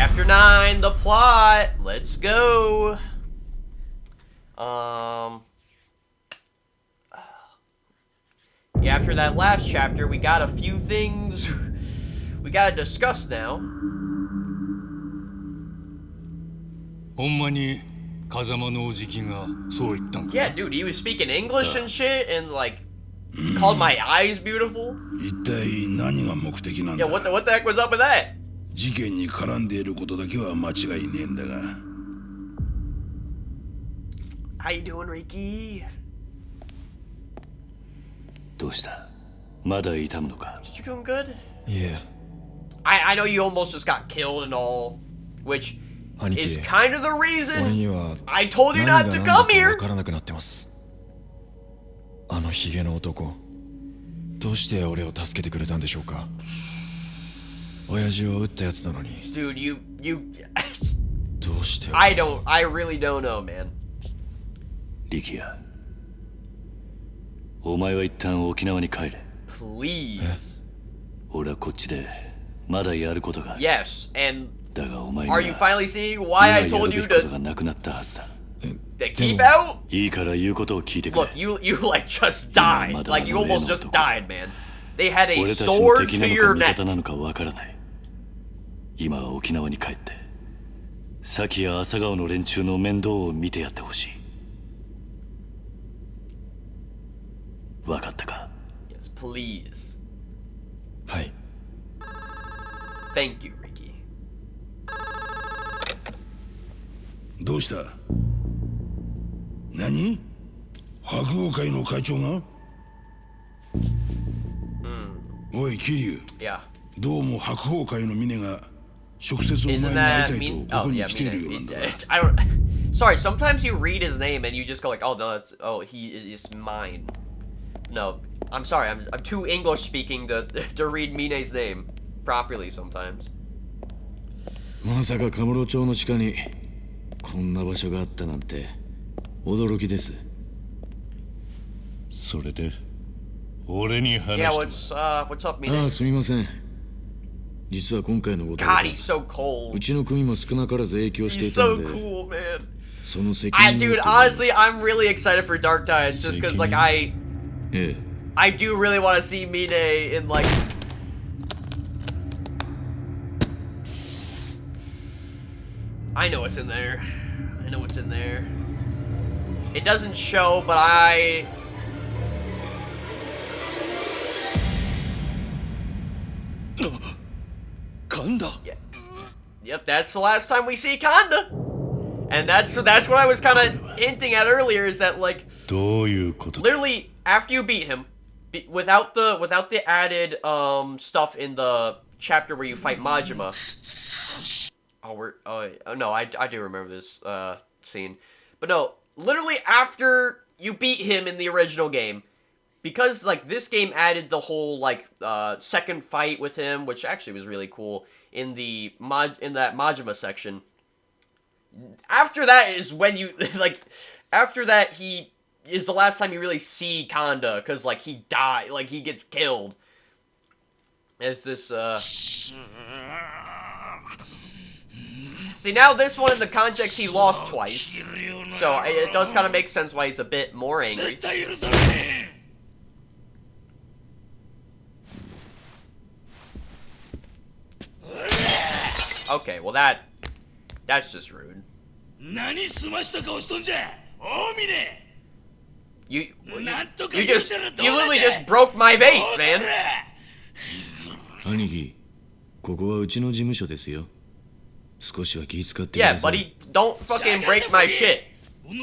Chapter 9, the plot. Let's go. Yeah, after that last chapter, we got a few things we gotta discuss now. Yeah, dude, he was speaking English and shit, and like called my eyes beautiful. Yeah, what the heck was up with that? How you doing, Ricky? You doing good? Yeah. I know you almost just got killed and all, which is kind of the reason I told you not to come here. あのヒゲの男、どうして俺を助けてくれたんでしょうか。親父を撃ったやつなのに。Dude, you どうして。I really don't know, man. リキヤ、お前は一旦沖縄に帰れ。Please. 俺はこっちでまだやることがある。Yes, and だがお前には are you finally seeing why I 今や told るべ you きこと to がなくなったはずだ。keep out? いいから言うことを聞いてくれ。 Look, you like just died. Like you almost just died, man. They had a 俺たちの sword 敵 to なの your か味 neck. 方なのかわからない。今は沖縄に帰って崎や朝顔の連中の面倒を見てやってほしい。わかったか？ Yes, please. はい。 Thank you, Ricky. どうした？何？白鵬会の会長が？おい、桐生。Yeah. どうも白鵬会の峰が直接お前に会いたいとここに来ているようなんだ。I don't. Sorry, sometimes you read his name and you just go like, oh no, he is mine. No, I'm sorry, I'm too English speaking to read Mine's name properly sometimes. まさかカムロ町の地下にこんな場所があったなんて驚きです。それで俺に話 Yeah, して what's up, Mine? ああ、すみません。実は今回のことで God, he's so cold. うちの組も少なからず影響して He's いたの so で、 cool, man. その責 I, 任を dude, honestly, I'm really excited for Dark Tides just because, like, ええ。 I do really want to see Mine in, like... I know what's in there. I know what's in there. It doesn't show, but I... Kanda. Yeah. Yep, that's the last time we see Kanda. And that's what I was kind of hinting at earlier, is that, like... どういうことだ? Literally, after you beat him, without the added stuff in the chapter where you fight Majima. No, I do remember this scene. But no, literally after you beat him in the original game, because like this game added the whole like second fight with him, which actually was really cool in that Majima section. After that is when you like after that he is the last time you really see Kanda, because, like, he died, like, he gets killed. There's this, See, now this one, in the context, he lost twice. So, it does kind of make sense why he's a bit more angry. Okay, well that's just rude. You literally just broke my vase, man. 兄貴、ここはうちの事務所ですよ。少しは気遣ってくだ Yeah, さい。 buddy, don't fucking break my shit. Well,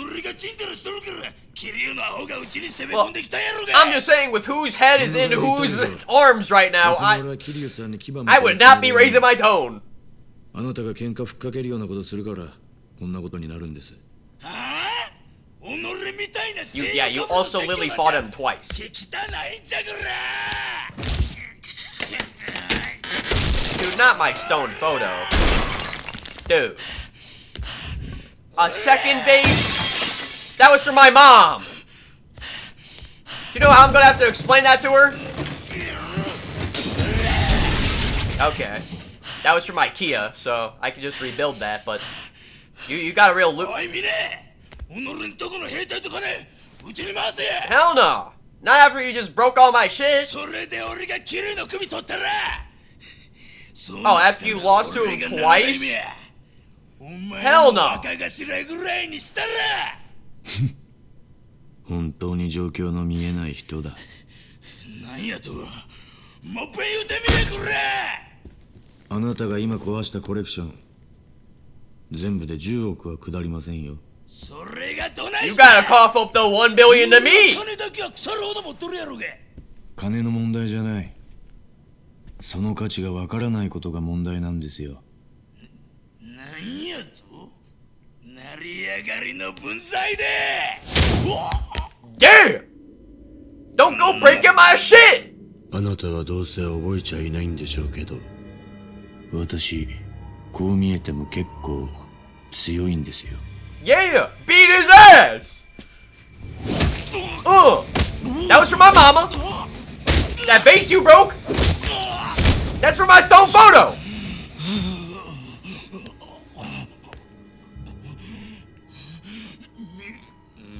I'm just saying, with whose head is in whose arms right now, I would not be raising my tone. あなたが喧嘩ふっかけるようなことするからこんなことになるんです。You also literally fought him twice. Dude, not my stone photo. Dude. A second base? That was for my mom. You know how I'm gonna have to explain that to her? Okay. that was from IKEA, so I could just rebuild that, but you got a real loot. おい見ねえ己んとこの兵隊とかねうちに回せ Hell no! Not after you just broke all my shit! それで俺がキルの首取ったら Oh, after you lost to him twice? Hell no! 赤頭ぐらいにしたら本当に状況の見えない人だ。なんやともっぺん言うてみねくれあなたが今壊したコレクション、全部で10億は下りませんよ。それがどない You gotta cough up the 1 billion to me! 金だけは腐るほど持っとるやろが金の問題じゃない。その価値がわからないことが問題なんですよ。なんやと成り上がりの分際で Damn! Don't go breaking my shit! あなたはどうせ覚えちゃいないんでしょうけど、私、こう見えても結構強いんですよ。Yeah! Beat his ass! That was from my mama! That vase you broke? That's from my stone photo!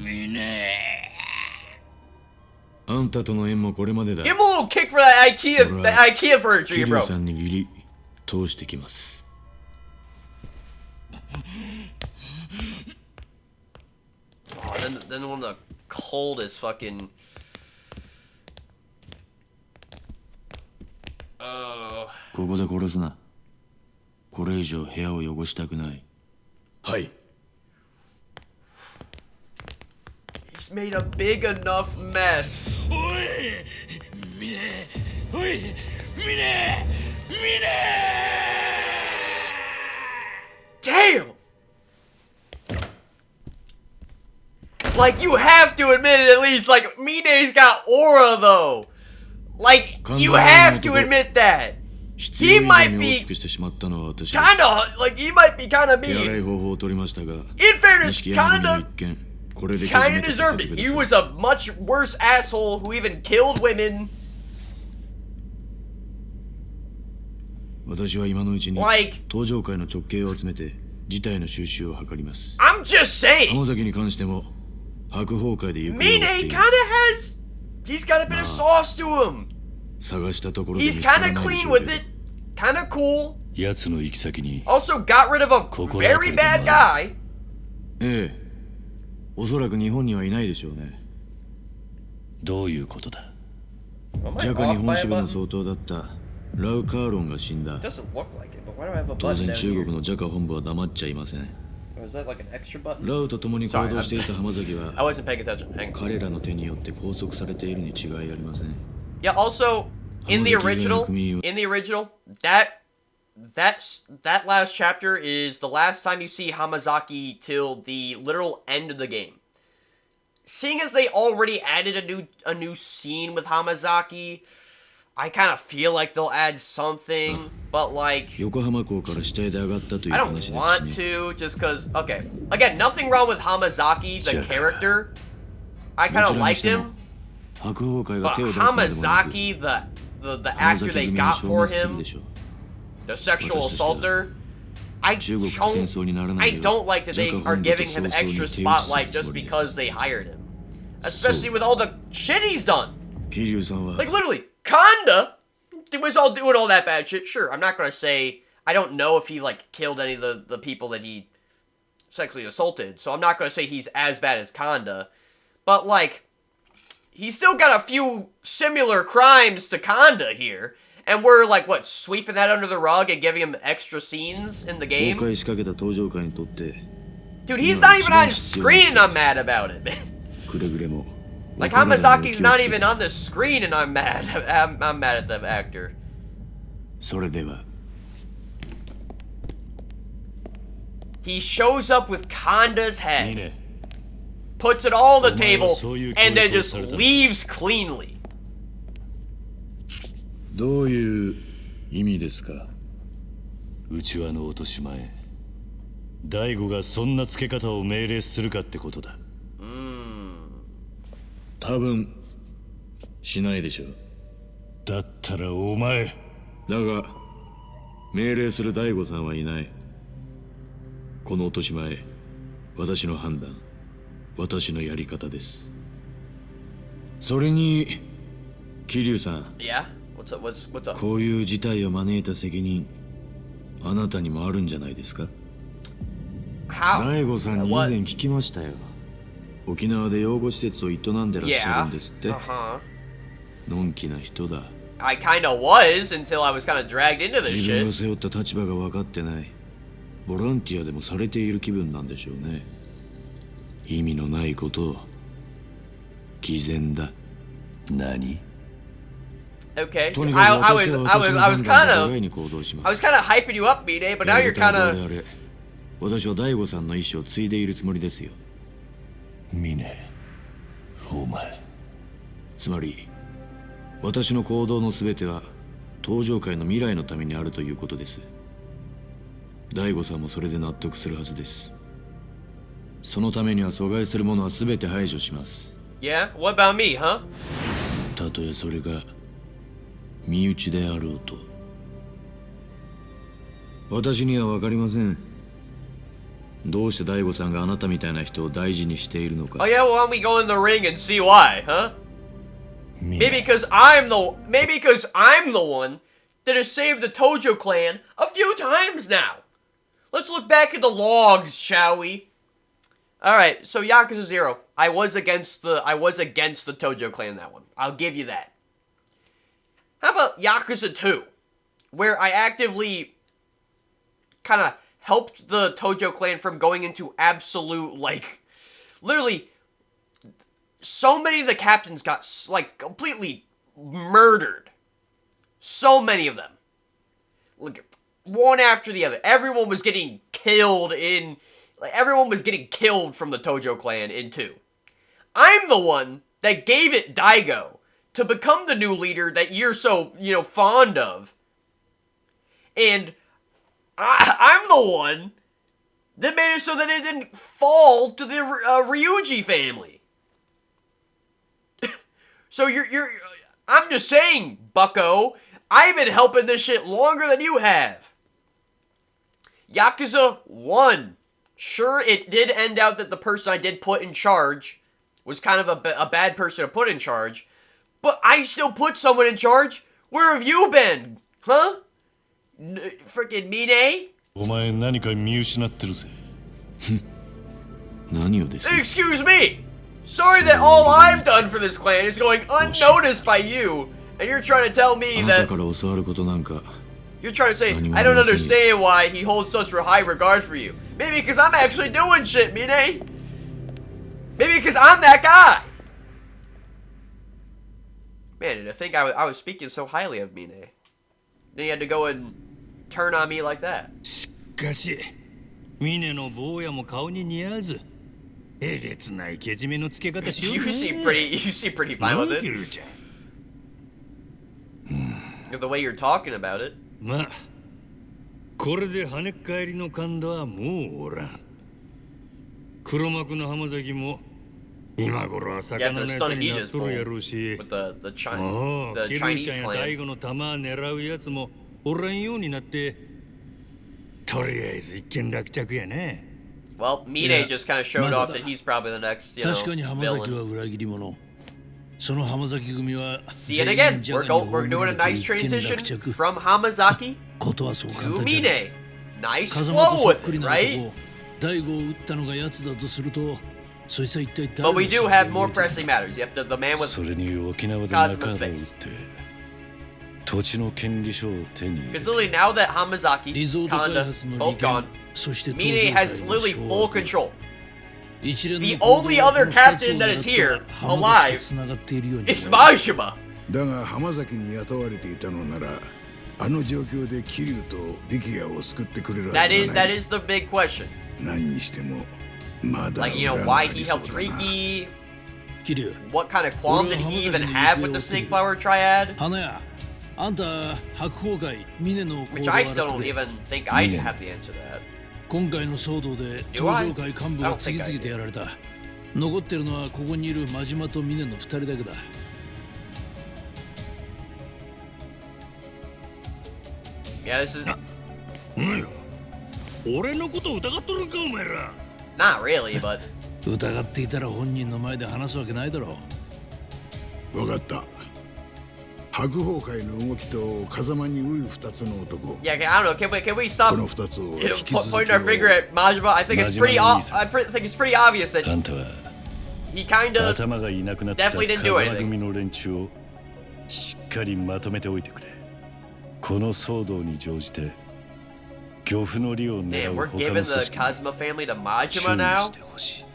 見ねあんたとの縁もこれまでだ。 Give him a little kick for that IKEA furniture you 桐生 broke. さんに義理通してきます。Oh, then one of the coldest fucking... Oh... ここで殺すな。これ以上部屋を汚したくない。はい He's made a big enough mess. おい見ねえおい見ねえ見ねえ Damn! Like, you have to admit it at least. Like, Mine's got aura, though. Like, you have to admit that. 必要以上に大きくしてしまったのは私です。 Kinda, like, he might be kinda 手洗い mean. 方法を取りましたが、 In fairness, 錦山の kinda, 一件、これでけじめ kinda とさせ deserved て it. くだ He さい。 was a much worse asshole who even killed women. 私は今のうちに Like, 登場界の直系を集めて事態の収拾を図ります。 I'm just saying. 浜崎に関しても白鵬会で行方を追 Mine ってい kinda ます。 has... He's got a bit of sauce to him. 探したところで見 He's つから kinda ないでし clean ょうけ with ど。 it. Kinda cool. 奴の行き先に Also got rid of a very bad guy. ええ、おそらく日本にはいないでしょうね。どういうことだ ジャカ日本支部の総統だったラウ・カーロンが死んだ。 Doesn't look like it, but why do I have a 当 button 然 down 中 here? 国のジャカ本部は黙っちゃいません。 Or is that like an extra button? ラウと共に行動していた浜崎 I は wasn't paying attention. Hang on. 彼らの手によって拘束されているに違いありません。 Yeah, also, in the original, that last chapter is the last time you see Hamazaki till the literal end of the game. Seeing as they already added a new scene with Hamazaki, I kind of feel like they'll add something, but like 横浜港から下へで上がったという I don't 話ですし want ね。 to just because okay. Again, nothing wrong with Hamazaki, the Check. character. I ど kind ち of らに liked しても him, 白鵬会が but 手を出すまでもなく Hamazaki, the 浜 actor 崎 they 組を got 消 for 滅する him, でしょう。 the sexual 私としては assaulter. I 中国戦争にならない I よう don't like that ジャ they カ are 本部と giving 早 him 々に extra 手打ちする spotlight つ just もりで because す。 they hired him. Especially with all the shit he's done. 桐生さんは Like literally, Kanda was all doing all that bad shit. Sure, I'm not gonna say I don't know if he like killed any of the people that he sexually assaulted, so I'm not gonna say he's as bad as Kanda. But like, he's still got a few similar crimes to Kanda here. And we're like, what, sweeping that under the rug and giving him extra scenes in the 崩 game? 壊しかけた登場界にとって Dude, he's not even on screen and I'm mad about it, man. くれぐれも Like わからないよう Hamazaki's 気を not つけて even on the screen and I'm mad. I'm mad at the actor. それでは He shows up with Kanda's いい head, ね puts it all on the お前は table, そういう and then 教育を just された。 leaves cleanly. どういう意味ですか。内輪の落とし前大悟がそんな付け方を命令するかってことだ多分しないでしょう。だったらお前だが命令する大悟さんはいない。この落とし前、私の判断、私のやり方です。それに桐生さん、 Yeah? What's up? こういう事態を招いた責任、あなたにもあるんじゃないですか。 How? 大悟さんに以前 What? 聞きましたよ。沖縄で養護施設を営んでらっしゃるんですって。 Uh-huh. のんきな人だ。 I kinda was until I was kinda dragged into this 自分が shit. 背負った立場が分かってない。ボランティアでもされている気分なんでしょうね。意味のないことを。偽善だ。何？ Okay. とにかく私は私の I was 判断 kinda で互いに行動しま I was す。 kinda hyping you up, Mide, but now や you're り方はど kinda うであれ、私は大悟さんの意思を継いでいるつもりですよ。峰、お前。つまり私の行動のすべては登場界の未来のためにあるということです。大悟さんもそれで納得するはずです。そのためには阻害するものはすべて排除します。 Yeah? What about me, huh? たとえそれが身内であろうと。私には分かりません。どうして大悟さんがあなたみたいな人を大事にしているのか。 Oh yeah, well, why don't we go in the ring and see why, huh? Maybe because I'm the one that has saved the Tojo clan a few times now. Let's look back at the logs, shall we? Alright, so Yakuza 0. I was against the Tojo clan in that one. I'll give you that. How about Yakuza 2? Where I actively kind of helped the Tojo clan from going into absolute, like, literally, so many of the captains got, like, completely murdered. So many of them. Look, one after the other. Everyone was getting killed everyone was getting killed from the Tojo clan in 2. I'm the one that gave it Daigo to become the new leader that you're so, fond of. And I'm the one that made it so that it didn't fall to the Ryuji family. So I'm just saying, bucko, I've been helping this shit longer than you have. Yakuza 1. Sure, it did end out that the person I did put in charge was kind of a bad person to put in charge, but I still put someone in charge. Where have you been? Huh? Frickin' Mine? お前何か見失ってるぜ。何をです？ Excuse me! Sorry that all I've done for this clan is going unnoticed by you, and you're trying to tell me あなた that から教わることなんか。 you're trying to say I don't understand why he holds such high regard for you. Maybe because I'm actually doing shit, Mine. Maybe because I'm that guy. Man, to think I was speaking so highly of Mine. Then you had to go and turn on me like that. しかし、峰の坊やも顔に似合わず、えげつないけじめのつけ方しよう You ね。seem pretty fine with マイケ it. ルちゃん。 The way you're talking about it. まあ、これで跳ねっ返りの神田はもうおらん。黒幕の浜崎も今頃は魚の餌になっとるやろうし、With the もう the キル Chinese ちゃんや clan. 大悟の玉狙うやつもおらんようになって、とりあえず一件落着やね。Well, Mine just kind of showed off that he's probably the next, 確かに浜崎 villain. は裏切り者。その浜崎組は See it again. We're doing a nice transition from Hamazaki ことはそう簡 to 単じゃない Mine. Nice 風間と flow そっ with くり it, な right? 男大悟を撃ったのが奴だとするとそいつは一体誰 But の we do 指 have 示を more 受けて pressing matters. Yep, the man with それに沖縄で Cosmo's 中原を撃っ face. て土地の権利書を手に入れ Because literally now that Hamazaki, リゾート開 Kanda, 発の both 利権 gone, そして Mine has literally full control. 一連 The の行動 only は other この二つ captain を that is 狙 here, った浜崎 alive, と繋がっているように is Majima. だが浜崎に雇われていたのならあの状況で桐生と力也を救ってくれるはず That がない is the big question. 何にしてもまだ Like, 裏が why あ he りそう helped だな Riki. 桐生 What kind of qualm did he even have with the Snake Flower Triad? 花屋あんた白鵬会峰の行 Which 動を I 洗 still って don't くれ even think I have the answer to that. 今回の騒動で Do I? 登場会幹部が次々とやられた残ってるのはここにいる真島と峰の2人だけだ Yeah, this is 俺のこと疑っとるんかお前ら。 Not really, but 疑っていたら本人の前で話すわけないだろう。分かった。白鵬会の動きと風間にうる二つの男。 yeah, I don't know. Can we stop この二つを引き続き pointing our finger at Majima? I think it's pretty. I think it's pretty obvious that あんたは he kind of 頭がいなくなった definitely didn't do 風間 anything. 組の連中をしっかりまとめておいてくれ。この騒動に乗じて漁夫の利を狙 Damn, う we're 他 giving の the 組織に Kazuma family to 注 Majima 意 now. してほしい。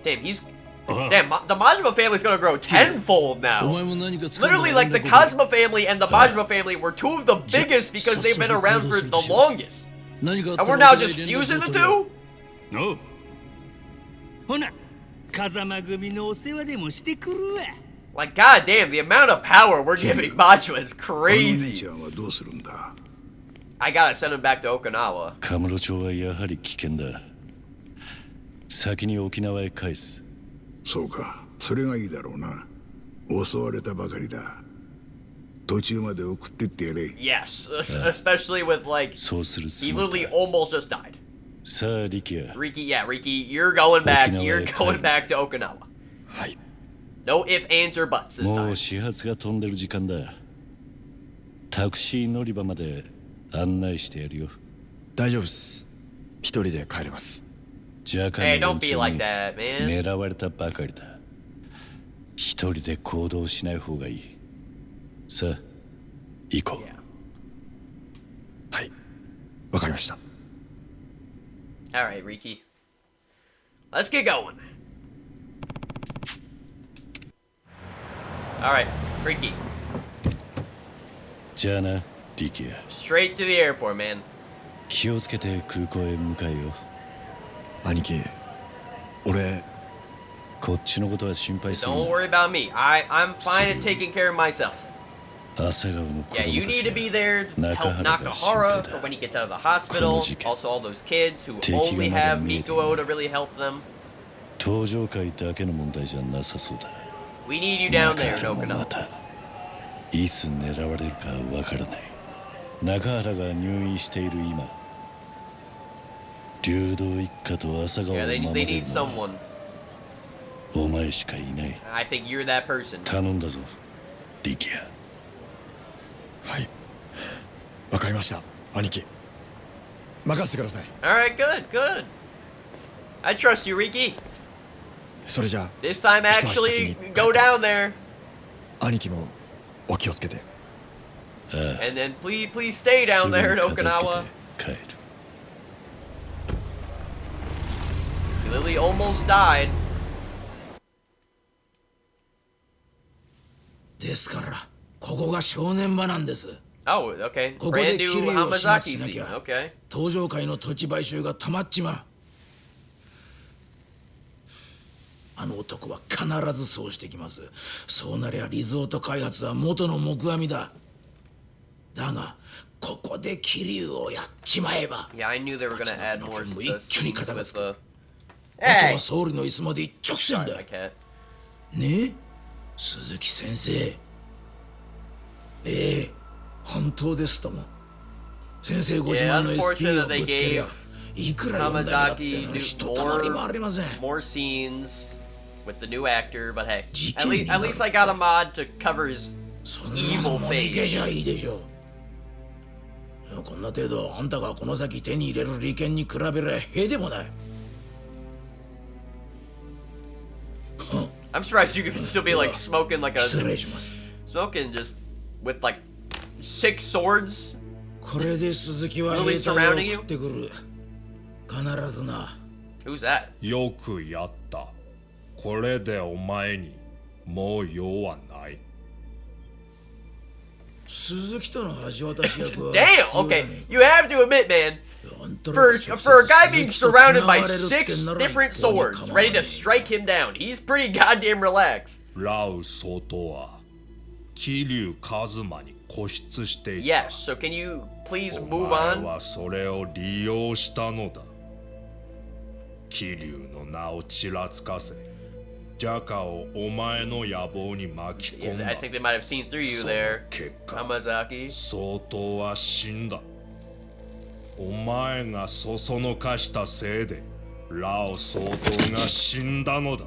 Damn, he's damn. The Majima family's gonna grow tenfold お now. 前も何か掴んだ Literally, like the Kazuma family and the Majima family were two of the biggest because they've been around for the longest. 何かあった And ら we're now お互い just 連絡を fusing the 取ろう two? のうほな風間組のお世話でもしてくるわ。 Like, goddamn, the amount of power we're giving Majima is この兄 crazy. ちゃんはどうするんだ。 I gotta send him back to Okinawa. カムロ町はやはり危険だ。先に沖縄へ返す。そうか、それがいいだろうな。襲われたばかりだ。途中まで送ってってやれ。 Yes, especially with like そうするつ he もり literally だ。 almost just died. さあ力也、 Riki, you're going back. Okinawa You'reへ帰る。 going back to Okinawa. はい No ifs, ands, or buts this も time. う始発が飛んでる時間だ。タクシー乗り場まで案内してやるよ。大丈夫っす一人で帰れます。ジャカ Hey, の don't 連 be 中 like に that, man. 狙われたばかりだ。一人で行動しない方がいい。さあ、行こう。 Yeah. はいわかりました。 All right, Riki. Let's get going. All right, Riki. じゃあな、力也。 Straight to the airport, man. 気をつけて空港へ向かえよ。兄貴俺こっちのことは心配する Don't な。 worry about me. I'm fine at taking care of myself. 朝顔の子 Yeah, 供 you た need ち to be が there to help Nakahara for when he gets out of the hospital. Also, all those kids who only have Mikuo to really help them. 登場会だけの問題じゃなさそうだ。 We need you down there in 中原もま Okinawa. たいつ狙われるかわからない。中原が入院している今、流動一家と朝顔を Yeah, 守 they れ need るのは someone. お前しかいない。 I think you're that person. 頼んだぞ、力也。はいわかりました兄貴任せてください。 All right, good. I trust you, Riki. それじゃあ This time, actually, go down there, 兄貴もお気をつけて。 and then please stay down there in すぐに片付 Okinawa. けて帰る。 Lily almost died. ですからここが正念場なんです。 Oh, okay. ここで Brand 綺 new 麗を始末 Hamazaki しなき scene. ゃ Okay. 登場界の土地買収が止まっちまう。あの男は必ずそうしてきます。そうなりゃリゾート開発は元の木阿弥だ。だがここで桐生をやっちまえば Yeah, I knew they were gonna add more scenes with the. あと Hey! は総理の椅子まで一直線 Sorry, だ。 my cat. ね鈴木先生。ええ本当ですとも。先生ご自慢の SP をぶつけりゃいくら読んだりだってのひとたまりもありません。 More scenes with the new actor, but hey, 事 at 件 least にな at る least I got a mod to cover his そんな evil のもみけじゃ face. いいでしょう。いやこんな程度あんたがこの先手に入れる利権に比べりゃへでもない。 I'm surprised you can still be like smoking like 失 a 礼します。 smoking just with like 6 swords. これで鈴木は Really 兵隊を surrounding you? 送ってくる。必ずな。 Who's that? よくやった。これでお前にもう用はない。鈴木との橋渡し役は Damn. 必要だ Okay, ね。 you have to admit, man. あんたら For が直接 for a guy being 鈴木と surrounded by 繋がれるって 6なら different 一向に swords 構わない ready to strike him down, he's pretty goddamn relaxed. ラウ総統は桐生一馬に固執していた。 Yes. So can you please お move 前 on? はそれを利用したのだ。桐生の名をちらつかせ、ジャカをお前の野望に巻き込ん Yeah, だ I。think they might have seen through you その there, 結果、 Hamazaki. 総統は死んだ。お前がそそのかしたせいでラオ総統が死んだのだ。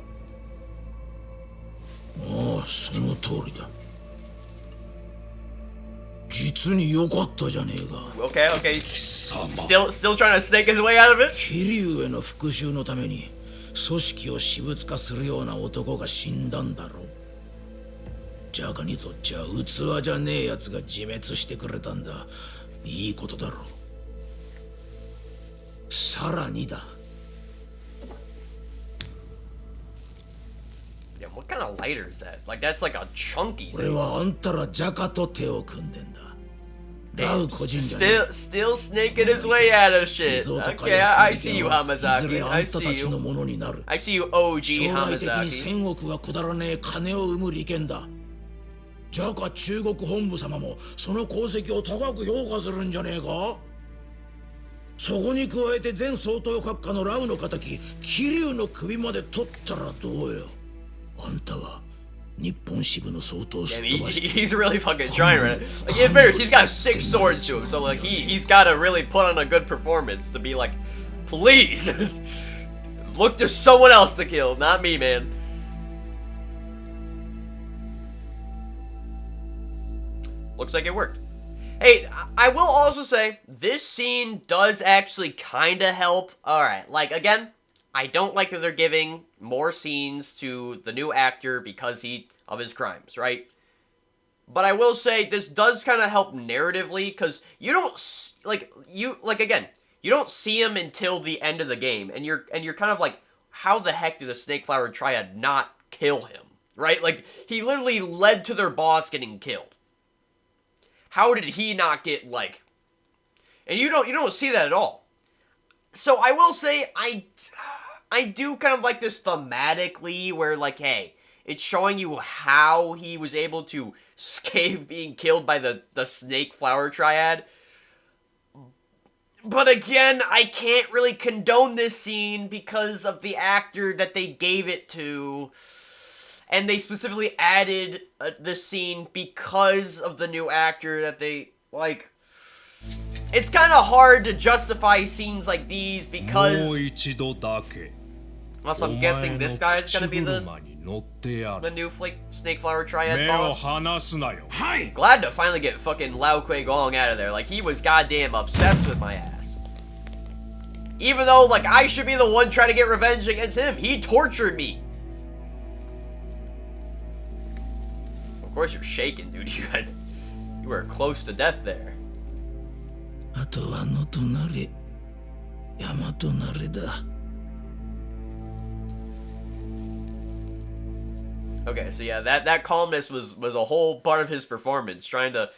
ああ、その通りだ。実に良かったじゃねえか。Okay, okay. Still trying to snake his way out of it? 桐生への復讐のために組織を私物化するような男が死んだんだろう。ジャカにとっちゃ器じゃねえやつが自滅してくれたんだ。いいことだろう。さらにだ。Yeah, what kind of lighter is that? Like, that's like a chunky 俺 thing. はあんたらジャカと手を組んでんだ。ラウ個人じゃねえ。 Still snaking his way out of shit. Okay, I see you, いず Hamazaki. れあ I んた see たちの you. ものになる。 I see you, OG 将来的に Hamazaki. 1000億はくだらねえ金を生む利権だ。ジャカ中国本部様もその功績を高く評価するんじゃねえか。そこに加えて前総統閣下のラウの仇桐生の首まで取ったらどうよ。あんたは日本支部の総統をすっ Yeah, 飛ばして he's really fucking trying right now. Like, in fairness, he's got 6 swords to him, so like he's got to really put on a good performance to be like, please, look to someone else to kill, not me, man. Looks like it worked. Hey, I will also say, this scene does actually kind of help. Alright, like, again, I don't like that they're giving more scenes to the new actor because of his crimes, right? But I will say, this does kind of help narratively, because you don't, again, you don't see him until the end of the game, and you're kind of like, how the heck did the Snake Flower Triad not kill him, right? Like, he literally led to their boss getting killed. How did he not get, like... And you don't see that at all. So I will say, I do kind of like this thematically, where, like, hey, it's showing you how he was able to escape being killed by the Snake Flower Triad. But again, I can't really condone this scene because of the actor that they gave it to. And they specifically added this scene because of the new actor that they, like... It's kind of hard to justify scenes like these because... Also, I'm guessing this guy is going to be the new Snake Flower Triad boss. Glad to finally get fucking Lao Kuei Gong out of there. Like, he was goddamn obsessed with my ass. Even though, like, I should be the one trying to get revenge against him. He tortured me. Of course you're shaking, dude. You were close to death there. Okay, so yeah, that calmness was a whole part of his performance, trying to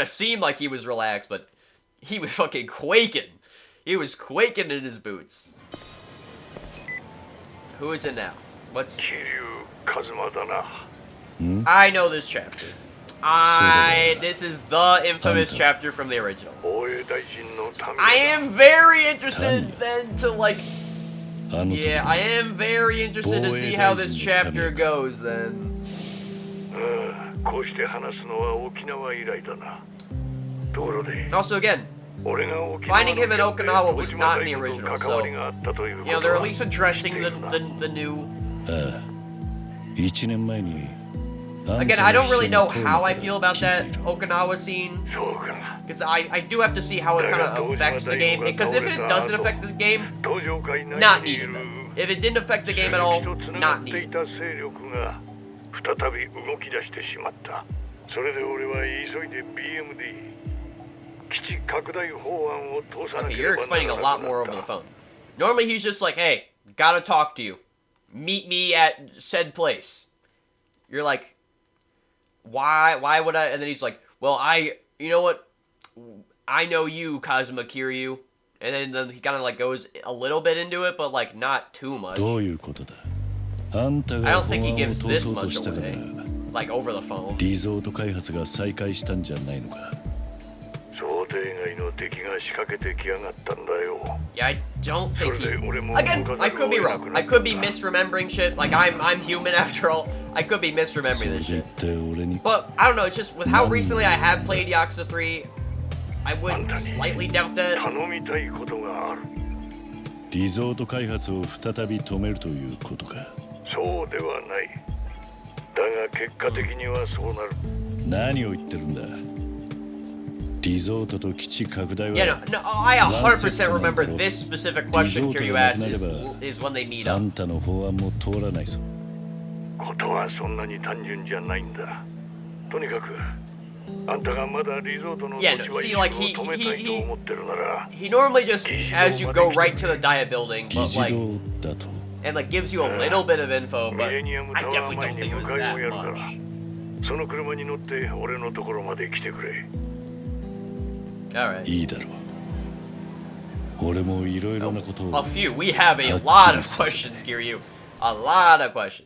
seem like he was relaxed, but he was fucking quaking. He was quaking in his boots. Who is it now? What's... I know this chapter. This is the infamous chapter from the original. I am very interested then to, like... Yeah, I am very interested to see how this chapter goes then. Also, again, finding him in Okinawa was not in the original, so... You know, they're at least addressing the new... Again, I don't really know how I feel about that Okinawa scene, because I do have to see how it kind of affects the game, because if it doesn't affect the game, not needed then. If it didn't affect the game at all, not needed. Okay, you're explaining a lot more over the phone. Normally he's just like, hey, gotta talk to you. Meet me at said place. You're like, why would I? And then he's like, well, you know what? I know you, Kazuma Kiryu. And then he kind of like goes a little bit into it, but like not too much. I don't think he gives this much away, like over the phone. Yeah, I don't think he... Again, I could be wrong. I could be misremembering shit. Like, I'm human after all. I could be misremembering this shit. But, I don't know, it's just with how recently I have played Yakuza 3, I would slightly doubt that. 頼みたいことがある。リゾート開発を再び止めるということか。そうではない。だが結果的にはそうなる。何を言ってるんだ。リゾートと基地拡大は Yeah, no, I 100% remember this specific question Kiryu asked is when they meet あ up. んたの法案も通らないぞ。ことはそんなに単純じゃないんだ。とにかく、あんたがまだリゾートの土 Yeah, 地 no, は see, 一 like 部を止めたいと思ってるなら、 he normally just has you go right to the diet building, 議 but 事 like, 堂だと。 and like gives you a little bit of info, ミ but レニアム I タワー definitely 前 don't に think it 迎 was えを that やるから、 much. その車に乗って俺のところまで来てくれ。Alright. いいだろう。俺もいろいろなことを A few. We have a lot of questions, Kiryu. A lot of questions.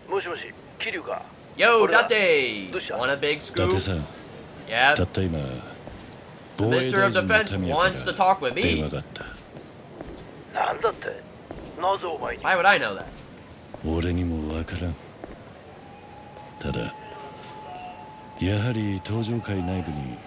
もしもし、桐生か。 Yo, 俺だ。 Date! どうした Want a big 伊 scoop? 達さん、 Yeah. たった今、 The 防衛 Minister 大 of 臣の Defense 民谷 wants to から talk with 電話 me. があった。なんだって。なぜお前に。 Why would I know that? 俺にもわからん。ただ、やはり登場界内部に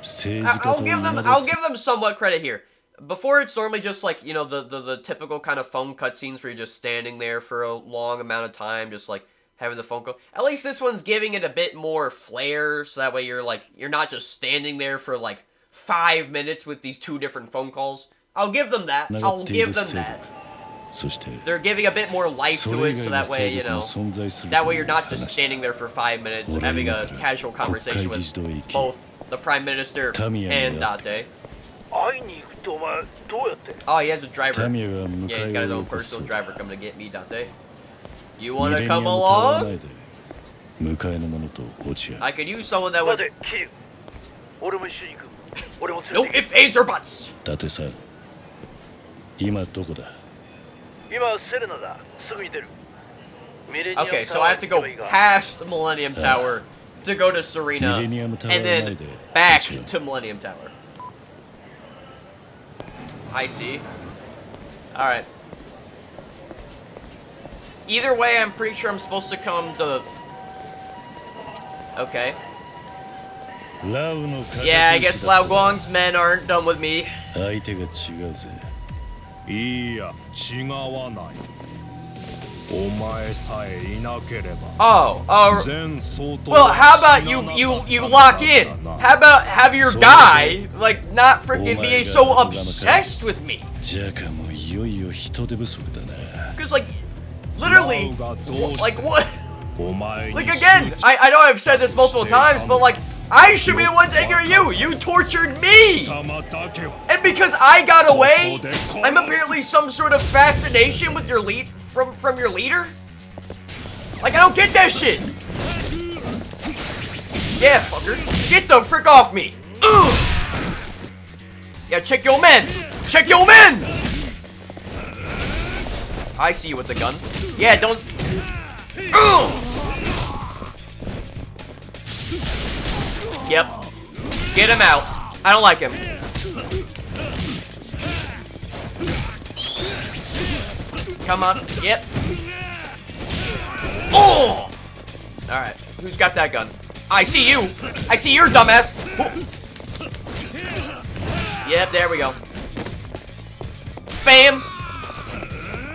政治家 I'll と give 名 them の I'll give them somewhat credit here. Before it's normally just like, you know, the typical kind of phone cutscenes where you're just standing there for a long amount of time, just like having the phone call. At least this one's giving it a bit more flair, so that way you're not just standing there for like 5 minutes with these 2 different phone calls. I'll give them that. 繋が I'll っている give them 勢力 that. そして They're giving a bit more life そ to れ以 it, so 外の that way, 勢 you 力も know, 存在する that と way い you're う not just 話だ。 standing there for 5 minutes 俺 having 今 a から casual 国 conversation 会議 with 事堂へ行き both the Prime Minister タミヤ and に会って Date. 会いに行くってお前、どうやって Oh, he has a driver. タミヤが迎 Yeah, he's え got を his よ own こす personal driver coming to get me, Date. You ミ wanna レニア come ムタワー along? 前で迎えの者と落ち合う。 I could use someone that 待 would... て、桐生。俺も一緒に行く。俺も連 No れて行 ifs, ands, or buts! 伊達さん、今どこだ。く。今、セレナだ。すぐに出る。ミレニアム Okay, タ so ワ I ー have to 行け go ばいいが past Millennium Tower to go to Serena, ミレニアムタワー and 前 then で back 落ち合う。 to Millennium Tower. I see. Alright. Either way, I'm pretty sure I'm supposed to come to... Okay. ラウの敵 Yeah, I 討 guess ちだ Lao Guang's men aren't done with me. 相手が違うぜ。いや違わない。お前さえいなければ Oh, 全総統 well, how about you lock in? How about have your guy, like, not freaking be so obsessed with me? ジャカもいよいよ人手不足だな。 Because, like, literally, like, what? お前に Like, again, I know I've said this multiple times, but, like, I should be the one taking care of you. You tortured me. 様だけは And because I got away, I'm apparently some sort of fascination with your lead, from your leader? Like, I don't get that shit. Yeah, fucker. Get the frick off me. Ugh. Yeah, check your men. Check your men. I see you with the gun. Yeah, don't... Ugh. Yep. Get him out. I don't like him. Come on. Yep. Oh! Alright. Who's got that gun? I see you. I see your dumbass. Yep, there we go. Bam.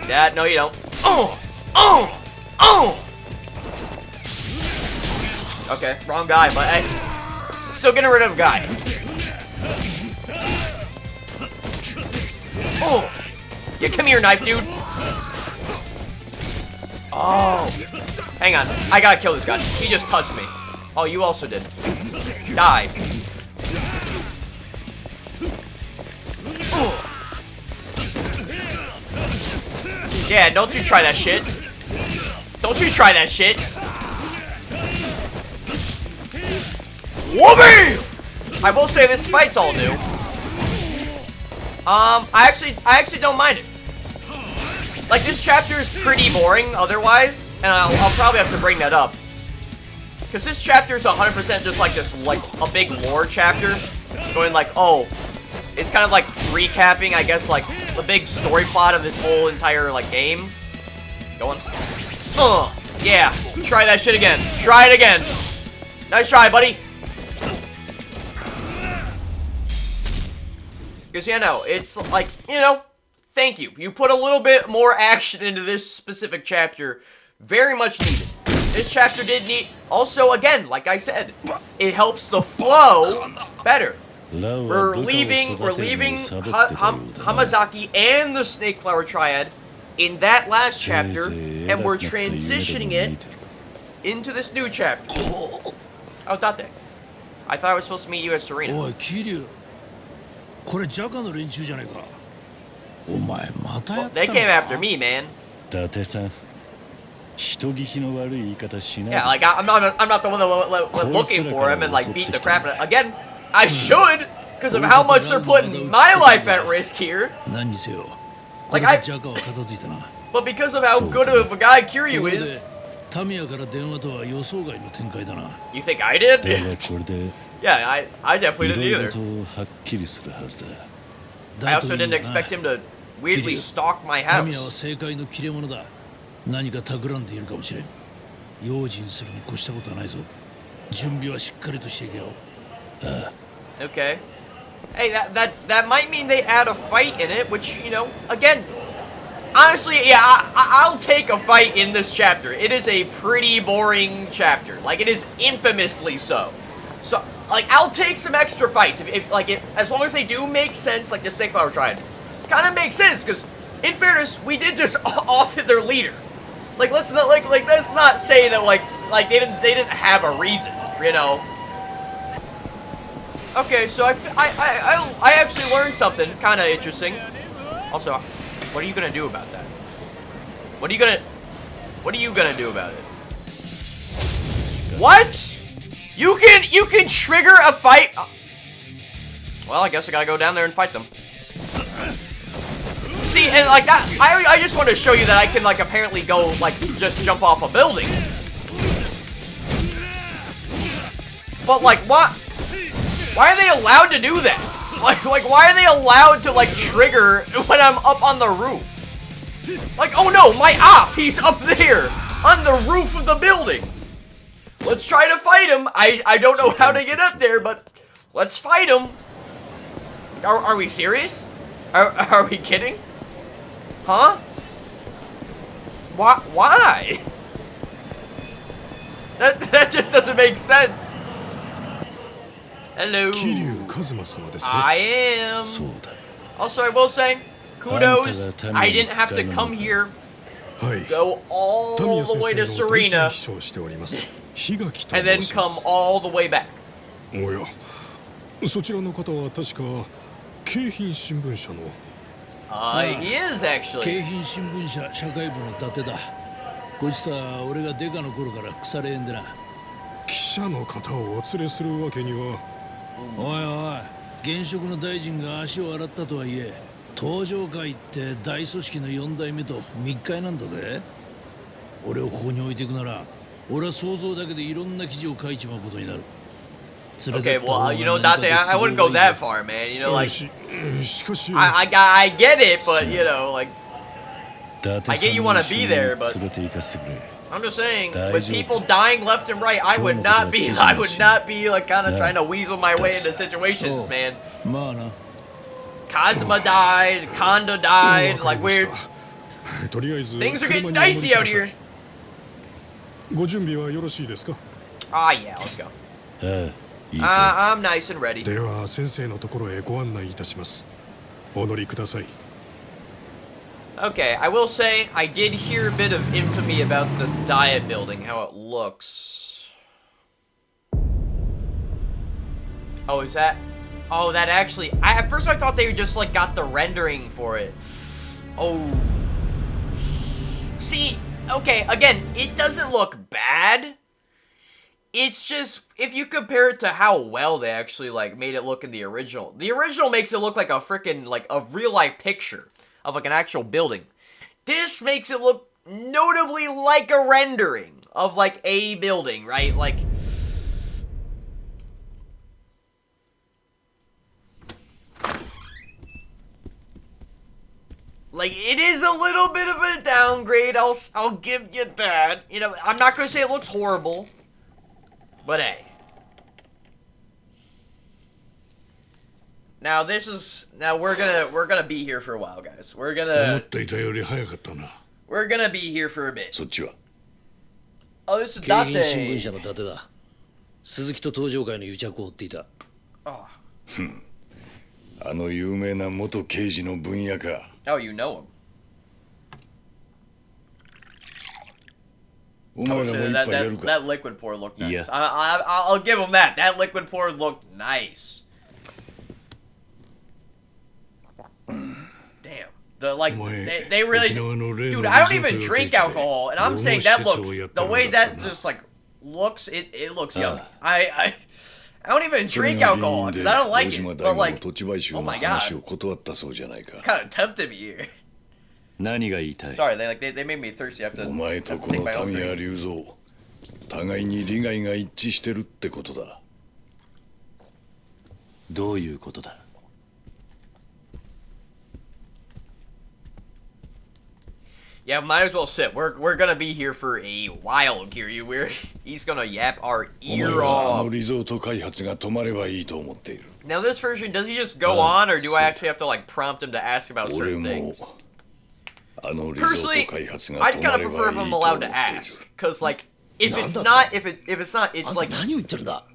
Yeah, no you don't. Oh! Oh! Oh! Okay, wrong guy, but I'm still getting rid of a guy. Oh! Yeah, come here, knife dude. Oh. Hang on. I gotta kill this guy. He just touched me. Oh, you also did. Die. Oh. Yeah, don't you try that shit. Don't you try that shit. Whoopee! I will say this fight's all new. I actually don't mind it. Like, this chapter is pretty boring otherwise, and I'll probably have to bring that up. Because this chapter is 100% just like this, like, a big lore chapter. Going like, oh, it's kind of like recapping, I guess, like, the big story plot of this whole entire, like, game. Going. Yeah, try that shit again. Try it again. Nice try, buddy. Because, you know, it's like, you know, thank you. You put a little bit more action into this specific chapter. Very much needed. This chapter did need... Also, again, like I said, it helps the flow better. We're leaving Hamazaki and the Snake Flower Triad in that last chapter, and we're transitioning it into this new chapter. Oh, Date. I thought I was supposed to meet you at Serena. Oi, Kiryu. これジャカの連中じゃねえか。お前またやったのか。 They came after me, man. 伊達さん、人聞きの悪い言い方しない。 Yeah, like I'm not the one that went looking for him and like beat the crap out of. Again, I should, because of how much they're putting my life at risk here. 何にせよ。 Like ジャカは片付いたな。 But because of how good of a guy Kiryu is. タミヤから電話とは予想外の展開だな。 You think I did? だがこれで Yeah, I definitely いろ didn't いろ either. とはっきりするはずだ。 I also didn't expect him to weirdly stalk my タミヤは house. 正解の切れ者だ。何か企んでいるかもしれん。用心するに越したことはないぞ。準備はしっかりとしていけよ。Okay. Hey, that might mean they add a fight in it, which, you know, again, honestly, yeah, I'll take a fight in this chapter. It is a pretty boring chapter. Like, it is infamously so. So, like, I'll take some extra fights as long as they do make sense, like the Snake Flower Triad. Kind of makes sense, because, in fairness, we did just off hit their leader. Like, let's not say that, like they didn't have a reason, you know. Okay, so I actually learned something kind of interesting. Also, what are you gonna do about that? What are you gonna do about it? What? You can trigger a fight. Well, I guess I gotta go down there and fight them. See, and like that, I just want to show you that I can like apparently go like just jump off a building. But like what? Why are they allowed to do that? Like why are they allowed to like trigger when I'm up on the roof? Like, oh no, my op, he's up there on the roof of the building. Let's try to fight him. I don't know how to get up there, but let's fight him. Are we serious? Are we kidding? Huh? Why? That just doesn't make sense. Hello. I am. Also, I will say, kudos. I didn't have to come here. Go all the way to Serena. And then come all the way back. おや、そちらの方は確か京浜新聞社の。He is actually. 京浜新聞社社会部の伊達だ。こいつとは俺がデカの頃から腐れ縁でな。記者の方をお連れするわけには。おいおい、現職の大臣が足を洗ったとはいえ、東上会って大組織の4代目と密会なんだぜ。俺をここに置いていくなら、俺は想像だけでいろんな記事を書いちまうことになる。Okay, well, you know, Date, I wouldn't go that far, man. You know, like, I get it, but, you know, like, I get you want to be there, but I'm just saying, with people dying left and right, I would not be, like, kind of trying to weasel my way into situations, man. Kazuma died, Kondo died, like, weird. Things are getting dicey out here. ご準備はよろしいですか? Ah, yeah, let's go. I'm nice and ready. では先生のところへご案内いたします。お乗りください。Okay, I will say, I did hear a bit of infamy about the diet building, how it looks. Oh, is that... Oh, that actually... at first I thought they just, like, got the rendering for it. Oh. See, okay, again, it doesn't look bad. It's just, if you compare it to how well they actually, like, made it look in the original. The original makes it look like a freaking, like, a real-life picture of, like, an actual building. This makes it look notably like a rendering of, like, a building, right? Like... Like, it is a little bit of a downgrade, I'll give you that. You know, I'm not gonna say it looks horrible. But hey. Now we're gonna be here for a while, guys. 思っ We're ていたより早かったな。 gonna be here for a bit. そっちは Oh, this is 京浜新聞 Date. 社の伊達だ。鈴木と登場会の癒着を追っていた。Oh. あの有名な元刑事の分野か。 Oh, you know him. お前らも So 一 that 杯やる that か。 that liquid pour looked nice. Yeah. I'll give him that. That liquid pour looked nice. Damn. The like they really dude, I don't even drink alcohol and I'm saying that looks the way that just like looks it looks yummy. I don't even drink alcohol because I don't like it. But like, oh my god, 断ったそうじゃないか。 kind of tempted me here. 何が言いたい Sorry, they made me thirsty. I have to お前と have to こ take の my own 民谷 drink. 隆三、互いに利害が一致してるってことだ。どういうことだ Yeah, might as well sit. We're gonna be here for a while, Kiryu. He's gonna yap our お前 ear はあの off. リゾート開発が止まればいいと思っている。 Now this version, does he just go on, or do I actually have to like prompt him to ask about 俺 certain も things? あのリゾー Personally, ト開発が I'd 止ま kind れ of ば prefer い if い I'm と思 allowed っ to てい ask, る。 cause like if it's Nanda not to? if it's not, あ it's んた like 何を言ってるんだ。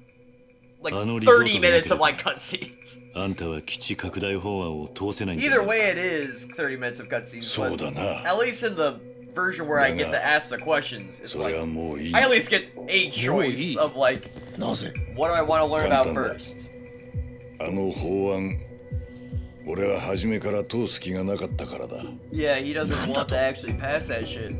30 minutes of like cutscenes. あんたは基地拡大法案を通せないんじゃ Either ない way, it is 30 minutes of cutscenes. そう But だな。 at least in the version where I get to ask the questions, it's それ like はもういい。 I at least get a choice of like なぜ what do I want to learn about 簡単だ。 first. あの法案、俺は初めから通す気がなかったからだ。 Yeah, he doesn't want to actually pass that shit.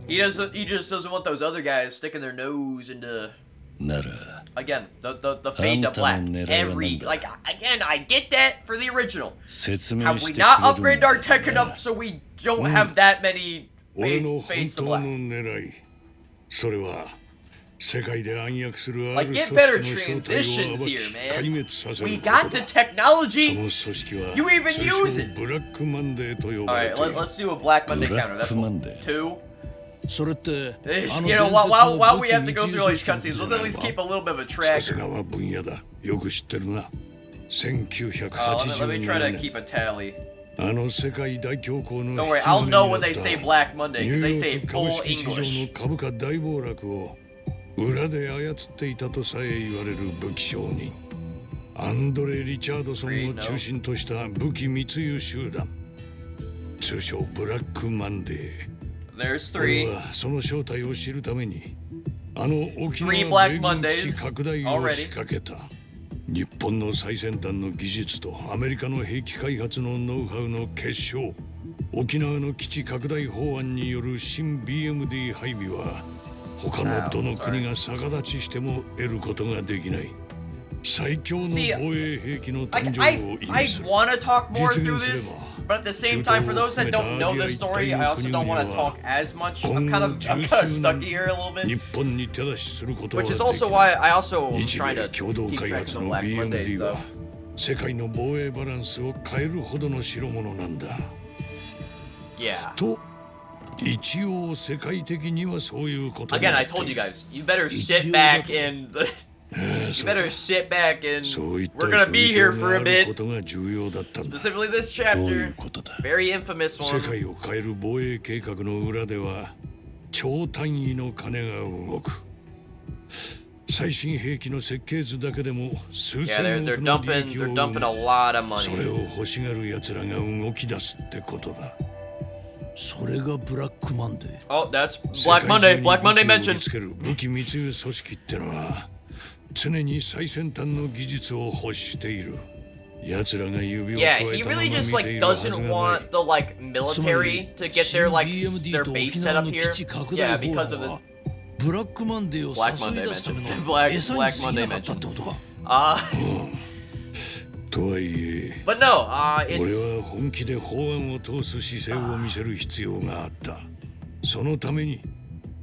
He just doesn't want those other guys sticking their nose into なら again the fade to black. Every like again, I get that for the original. 説明 Have し we てくれ not るん upgraded だ our tech enough so we don't have that many 俺の fades 本 to 当の black? 狙い、それは世界で暗躍するあ Like る get 組 better 織の正体を transitions 暴き here, 壊 man. 滅させ We ること got the だ。 technology. その組織は You even 通 use 称 it. ブラックマンデーと呼 All ばれ right, ている。 let's do a Black Monday counter. That's Black Monday. 2. それってあの You know, 伝説 while の while 武 we 器 have to go 密 through all 輸 these 組 cutscenes, 織じゃ let's な at い least か keep a little bit of a さす tracker. がは分野だ。よく知ってるな。 Let me try 1987 to 年 keep a tally. あの世界大恐慌の Don't worry, 引き I'll 金 know when にな they った say Black Monday ニ because ュ they ー say ヨーク full 株式市場 English. の株価大暴落を裏で操っていたとさえ言われる武器商人アンドレ・リチャードソンを中心とした武器密輸集団通称ブラックマンデー There's 俺 3. はその正体を知るためにあの沖 Three 縄 Black 米軍基 Mondays 地拡大を仕掛けた日本の最先端の技術とアメリカの兵器開発のノウハウの結晶沖縄の基地拡大法案による新 BMD 配備は他のどの国が逆立ちしても得ることができない最強の防衛兵器の誕生を意 I 味する want to talk more 実 through 現すれ this, ば but at the same time, for those that don't know the story, I also don't want to talk as much. I'm kind of stuck here a little 日 bit, 本に手出しすることは which で is き also ない why I also am 日 trying 米 to 共同 keep 開 track of 発 the の Black Monday BMD は stuff. 世界の防衛バランスを変えるほどの代物なんだ Yeah. と一応世界的にはそういうことに Again, な I ってい told you る guys, you better sit back and you better sit back and そういった we're gonna be here 風 for 潮 a があるこ bit. とが重要だったんだ Specifically this どういう chapter, ことだ very infamous 世 one. 界を変える防衛計画の裏では超単位の金が動く最新兵器の設計図だけでも数 Yeah, 千 they're 億の利 dumping 益を they're 生 dumping a む lot of それ money. を欲しがる奴らが動き出すってことだそれがブラックマンデー Oh, that's Black Monday. Black Monday 世界中に武器を売り mentioned. つける武器密輸組織ってのは常に最先端の技術を欲している奴らが指を Yeah, 加え he たまま really 見 just て like いるはず doesn't がない want the like military to get their like their base set up here. Yeah, because of the ブラックマンデーを Black 誘 Monday い出すための mentioned. Black 餌に Black 過ぎな Monday かったってことか とはいえ but no, 俺 it's は本気で法案を通す姿勢を見せる必要があったそのために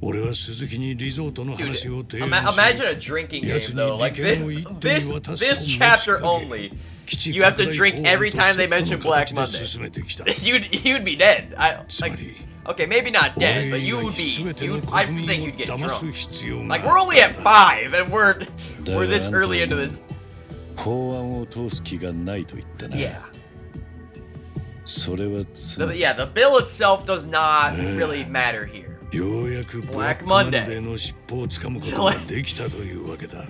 俺は鈴木にリゾートの dude. 話を提 Imagine 案し a drinking game though. Like やつに利権を一手に this 渡すと this chapter 持ちかけ only. 基地 You have to 拡大 drink 法案 every と time セ they ットの mention Black 形で Monday. 進めてきた You'd be dead. I つま like り okay, maybe not 俺 dead, but 以 you 外 would be. 全ての I 国 think 民を you'd get 騙す drunk. 必要が Like あ we're っ only at 5 and we're だが this あんた early は into this. 法案を通す気がないと言ったな。 Yeah. それはつまり Yeah, the bill itself does not really matter here. ようやくブラッ Black クマンデ Monday. ーの尻尾をつかむことができたというわけだ。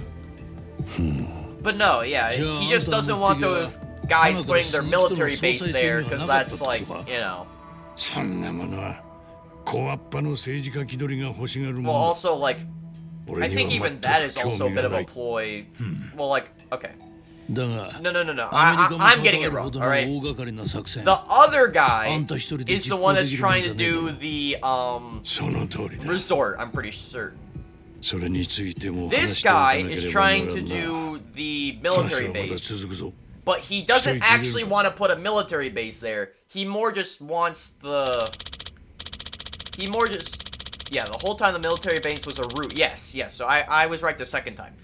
But no, yeah, he just doesn't want those guys putting their military base there because that's like, you know. そんなものは小っぱの政治家気取りが欲しがる Well, もんだ。 also, like, I think even that is also a bit of a ploy. Well, like, okay. だが No. アメリカも I'm 関 getting わ it る wrong, ほどの alright? 大掛かりな作戦 The other guy あんた一人で is the 実 one 行 that's できるもん trying じ to ゃねえ do だろ the, その通りだ。 resort, I'm pretty certain. それについても This 話しておかな guy け is ればなら trying ん to な。 do the 話 military はまだ base, 続くぞ。 but he doesn't actually want to put a military base there. He more just wants the... Yeah, the whole time the military base was a route. Yes, so I was right the second time.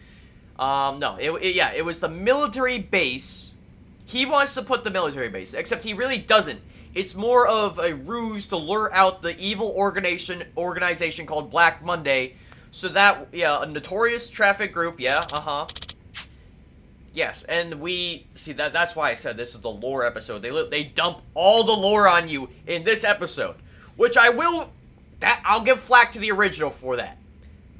No, it was the military base. He wants to put the military base, except he really doesn't. It's more of a ruse to lure out the evil organization called Black Monday, so that, yeah, a notorious traffic group, yeah, Yes, and we see that's why I said this is the lore episode. They dump all the lore on you in this episode, which I'll give flack to the original for that.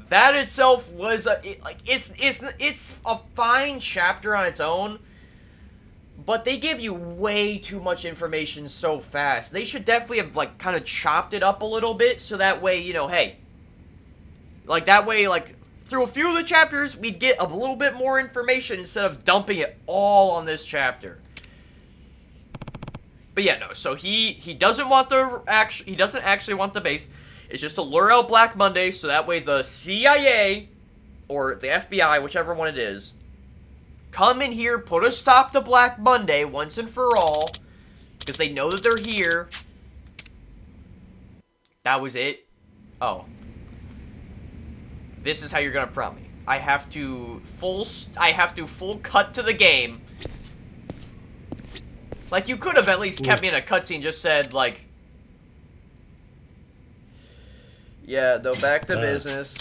That itself was it's a fine chapter on its own, but they give you way too much information so fast. They should definitely have like kind of chopped it up a little bit so that way, you know, hey, like that way, like through a few of the chapters we'd get a little bit more information instead of dumping it all on this chapter. But yeah, no. So he doesn't want he doesn't actually want the base. It's just to lure out Black Monday, so that way the CIA or the FBI, whichever one it is, come in here, put a stop to Black Monday once and for all, because they know that they're here. That was it. Oh, this is how you're gonna prompt me. I have to full cut to the game. Like, you could have at least kept me in a cutscene, just said, like, yeah, though, back to business.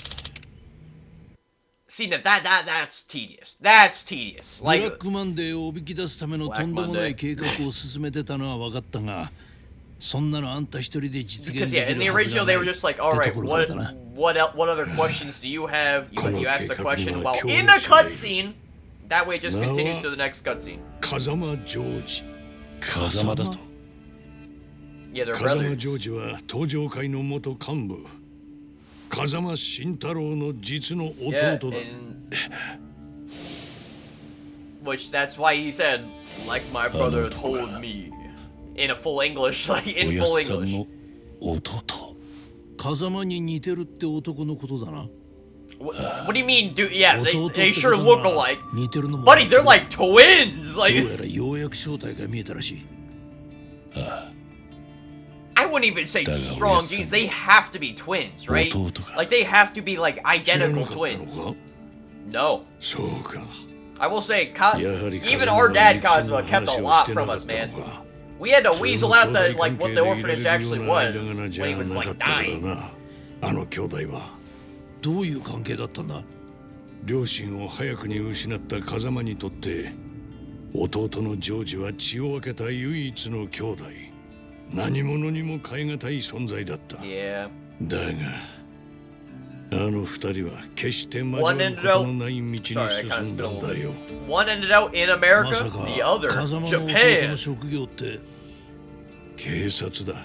See, that's tedious. That's tedious. ブラ Like, ックマンデーをおびき出すためのとんでもない計画を進めてたのは分かったが、そんなのあんた一人で実現 because で yeah, き in the るはず original がな they い were just like, って all と right, ころからだな。what other questions do you have? You asked the question while この計画は in a cutscene. That way, it just continues to the next cutscene. 風間ジョージ。風間だと。 Yeah, they're 風間 brothers. ジョージは東上会の元幹部。風間慎太郎の実の Yeah, 弟だ。 which that's why he said, like my brother told me, in a full English, like お in や full っさん English. の弟。風間に似てるって男のことだな。 What do you mean, dude? Yeah, 弟って they こ sure とな look ら alike. 似てるのも Buddy, they're like twins. どう Like, やらようやく正体が見えたらしい。 I wouldn't even say Dang, strong yes. genes. They have to be twins, right?弟か。 Like, they have to be like 知らな identical かったの twins. か No. そうか。 I will say, やはり even 風間 our は dad 肉親の Cosmo kept a 話を lot して from なか us, った man. のか。 We had to それ weasel も out 兄 the 弟 like 関 what 係 the で orphanage いられる actually ような間 was 柄じ when he ゃ was なか like ったから dying. な。あの兄弟は。どういう関係だったんだ？両親を早くに失った風間にとって弟のジョージは血を分けた唯一の兄弟。何者にも代え難い存在だった。 Yeah. だがあの二人は決して交わることのない道に進んだんだよ。 One ended out in ま America, さか the other 風間の弟 Japan. の職業って。警察だ。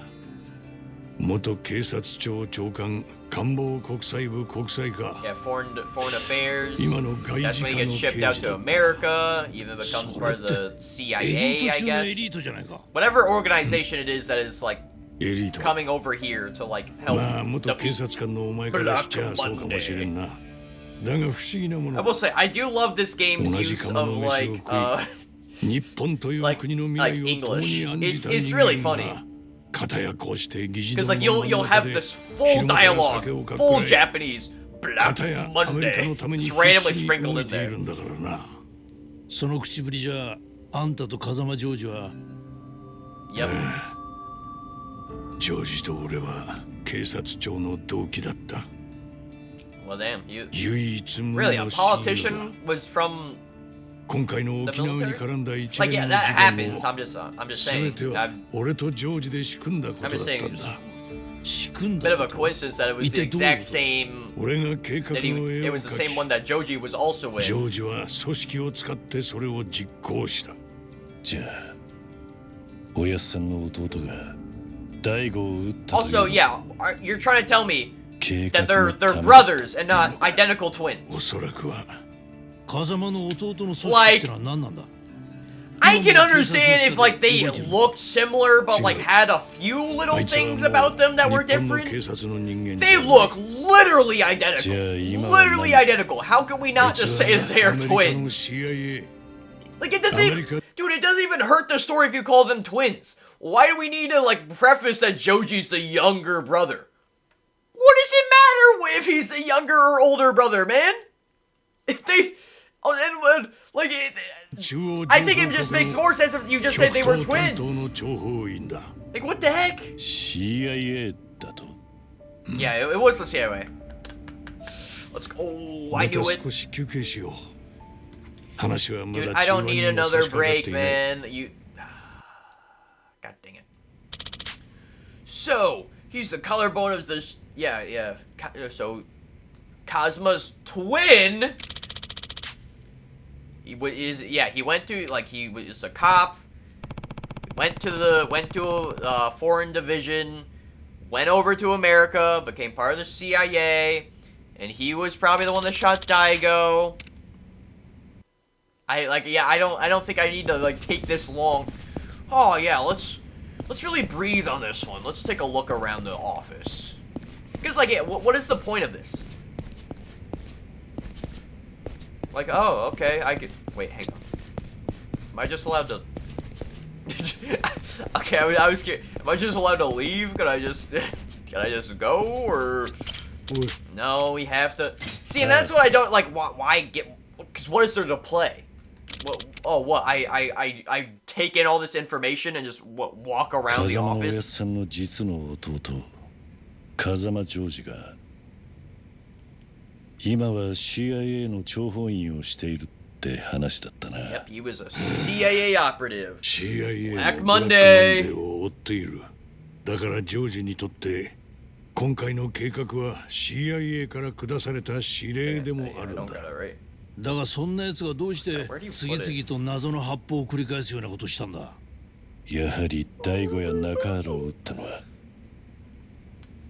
元警察庁長官官房国際部国際課。 Yeah, foreign affairs. 今の外 That's 事 when 課 he の gets 刑 shipped out 事 to だった。 America, even becomes そ part れ of って the エリー CIA, ト I 中のエ guess. リートじゃないか。 Whatever organization it is that is like エリート。 coming over here to like help まあ元警 defeat. 察官のお前からしちゃそうかもしれんな。だが不思議なも I の will say I do love this game's 同じ use 釜 of の飯を like 食い日本という like 国の未 like 来を共に案 English. じた It's 人 really 間 funny が片やこうして議事 because 堂 like の you'll 真ん have 中で this full 昼間から dialogue, 酒をかっ full くらい Japanese Black 片やアメリカのため Monday に just 必 randomly 死に sprinkled 動 in いてい there. るんだからな。その口ぶりじゃあんたと風間ジョージは Yep. ジョージと俺は警察庁の同期だった。 Well, damn, you 唯一無 really 二 a の親友だ。 politician was from 今回の The 沖縄に military? 絡んだ一 Like, 連 yeah, の that 事 happens. 件 I'm just も saying. 全ては I'm 俺とジョージで仕組んだことだ just った saying んだ。仕組ん a だ bit of こ a と coincidence that it was the exact same. 俺が計画 That he, の絵 it を was the 描 same one that Joji was also き、ジ in. ョージは組織を使ってそれを実行した。じゃあおやっさんの弟が大悟を撃ったという Also, yeah, you're trying to tell me 計画 that の they're ため brothers and not identical twins. おそらくは風間の弟の組織ってのは何なんだ I can understand if like they looked similar but like had a few little things about them that were 日本の different. 警察の人間じゃ They ない look literally identical. じゃあ今は Literally 何 identical. How can we not just say that they are アメリカの twins? CIA Like it doesn't even, America- dude, it doesn't even hurt the story if you call them twins. Why do we need to like preface that Joji's the younger brother? What does it matter if he's the younger or older brother, man? If they, oh, and like, I think it just makes more sense if you just say they were 極東担当 twins. の諜報員だ。 Like, what the heck? CIA だと Yeah, it was the CIA. Let's go. Oh, I また knew it. 少し休憩しよう。話はま Dude, だ I 中 don't 盤 need にも差 another し掛かっ break, ていない。 man. You. God dang it. So, he's the collarbone of the. Yeah. So, Cosmo's twin. He went to like he was a cop. Went to a foreign division. Went over to America. Became part of the CIA. And he was probably the one that shot Daigo. I don't think I need to like take this long. Oh yeah, let's really breathe on this one. Let's take a look around the office. Because like, yeah, what is the point of this? Like, oh, okay, I could wait. Hang on. Am I just allowed to? Okay, I was scared. Am I just allowed to leave? Can I just go or? おい No, we have to. See, and that's what I don't like. Why get? Because what is there to play? What? Oh, what? I take in all this information and just walk around the 風間おやっ office. さんの実の弟風間ジョージが今は CIA の諜報員をしているって話だったな Yep, he was a CIA operative. CIA の Black ブラックマンデ Monday ーを追っている。だからジョージにとって今回の計画は CIA から下された指令でもあ I るん don't だ。 got it right. だがそんな奴がどうして Where do you put 次 it? 々と謎の発砲を繰り返すようなことをしたんだやはり大悟や中原を撃ったのは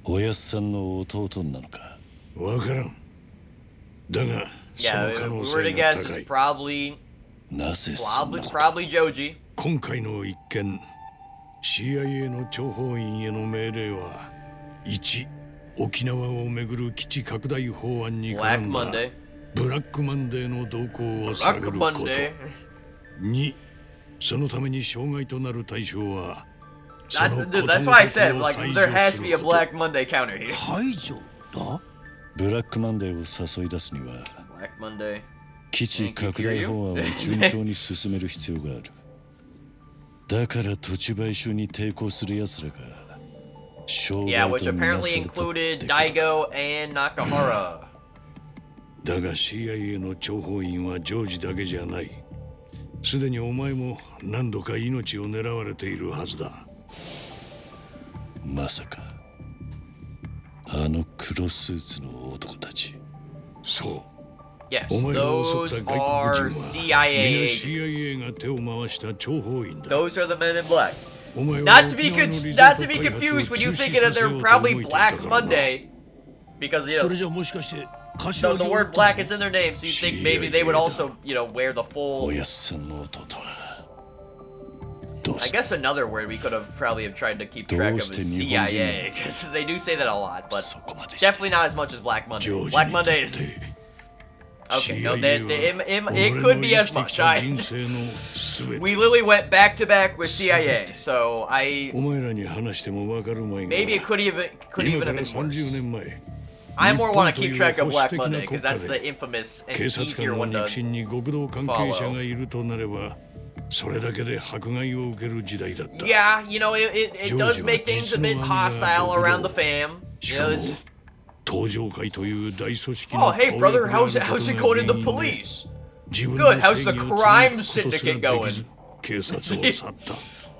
おやっさんの弟なのかわからん。だがそ Yeah, の可 if 能 we were to 性 guess, が高 it's い。 probably なぜそんな probably こと probably Joji. 今回の一件 CIA の諜報員への命令は1沖縄をめぐる基地拡大法案に絡 Black んだ Monday. ブラックマンデーの動向を Black 探ること Monday. 2そのために障害となる対象は That's why I said like there has to be a Black Monday counter here. 排除だブラックマンデーを誘い出すには Black Monday. 基地拡大法案を順調に進める必要があるだから土地買収に抵抗する奴らが Yeah, which apparently included Daigo and Nakahara. だが CIA の諜報員はジョージだけじゃない。すでにお前も何度か命を狙われているはずだ。まさかあの黒スーツの男たちそう。 Yes, お前が襲 those った are 外国人は CIA 皆 agents. CIA が手を回した諜報員だ。 Those are the men in black. お前は Not to be 沖縄のリゾー not ト to be 開発を confused when you 中止 think that させよ they're うと probably 動いていた Black からな。 Monday because you そ know れじゃもしかして the, 柏 the 木を word black is in their name, so you think maybe they would also wear the お full. やっさんの弟はどう I して guess another word we could have probably have tried to keep track of is CIA because they do say that a lot, but そこまでして definitely not as much as Black ジョ Monday. ージ Black にとっ Monday is て okay. No, CIA は it could be as 俺の much. 生きてきた I 人生の全て we literally went back to back with CIA, so I お前らに話してもわかるまいが maybe it could even 今 have から been 30 worse. 年前 I more want to keep 日本 track と of いう保 Black 守的な Monday 国 because 家 that's で the infamous and 警察 easier 官の one 肉 to. 親に極道関係者がいるとなればそれだけで迫害を受ける時代だった Yeah, it does make things a bit hostile around the fam. し You か know, も it's just 東上会という大組織 oh の hey brother, how's it 顔 going in the 役があることが原因で police? Good. How's the crime syndicate going? 警察を去った。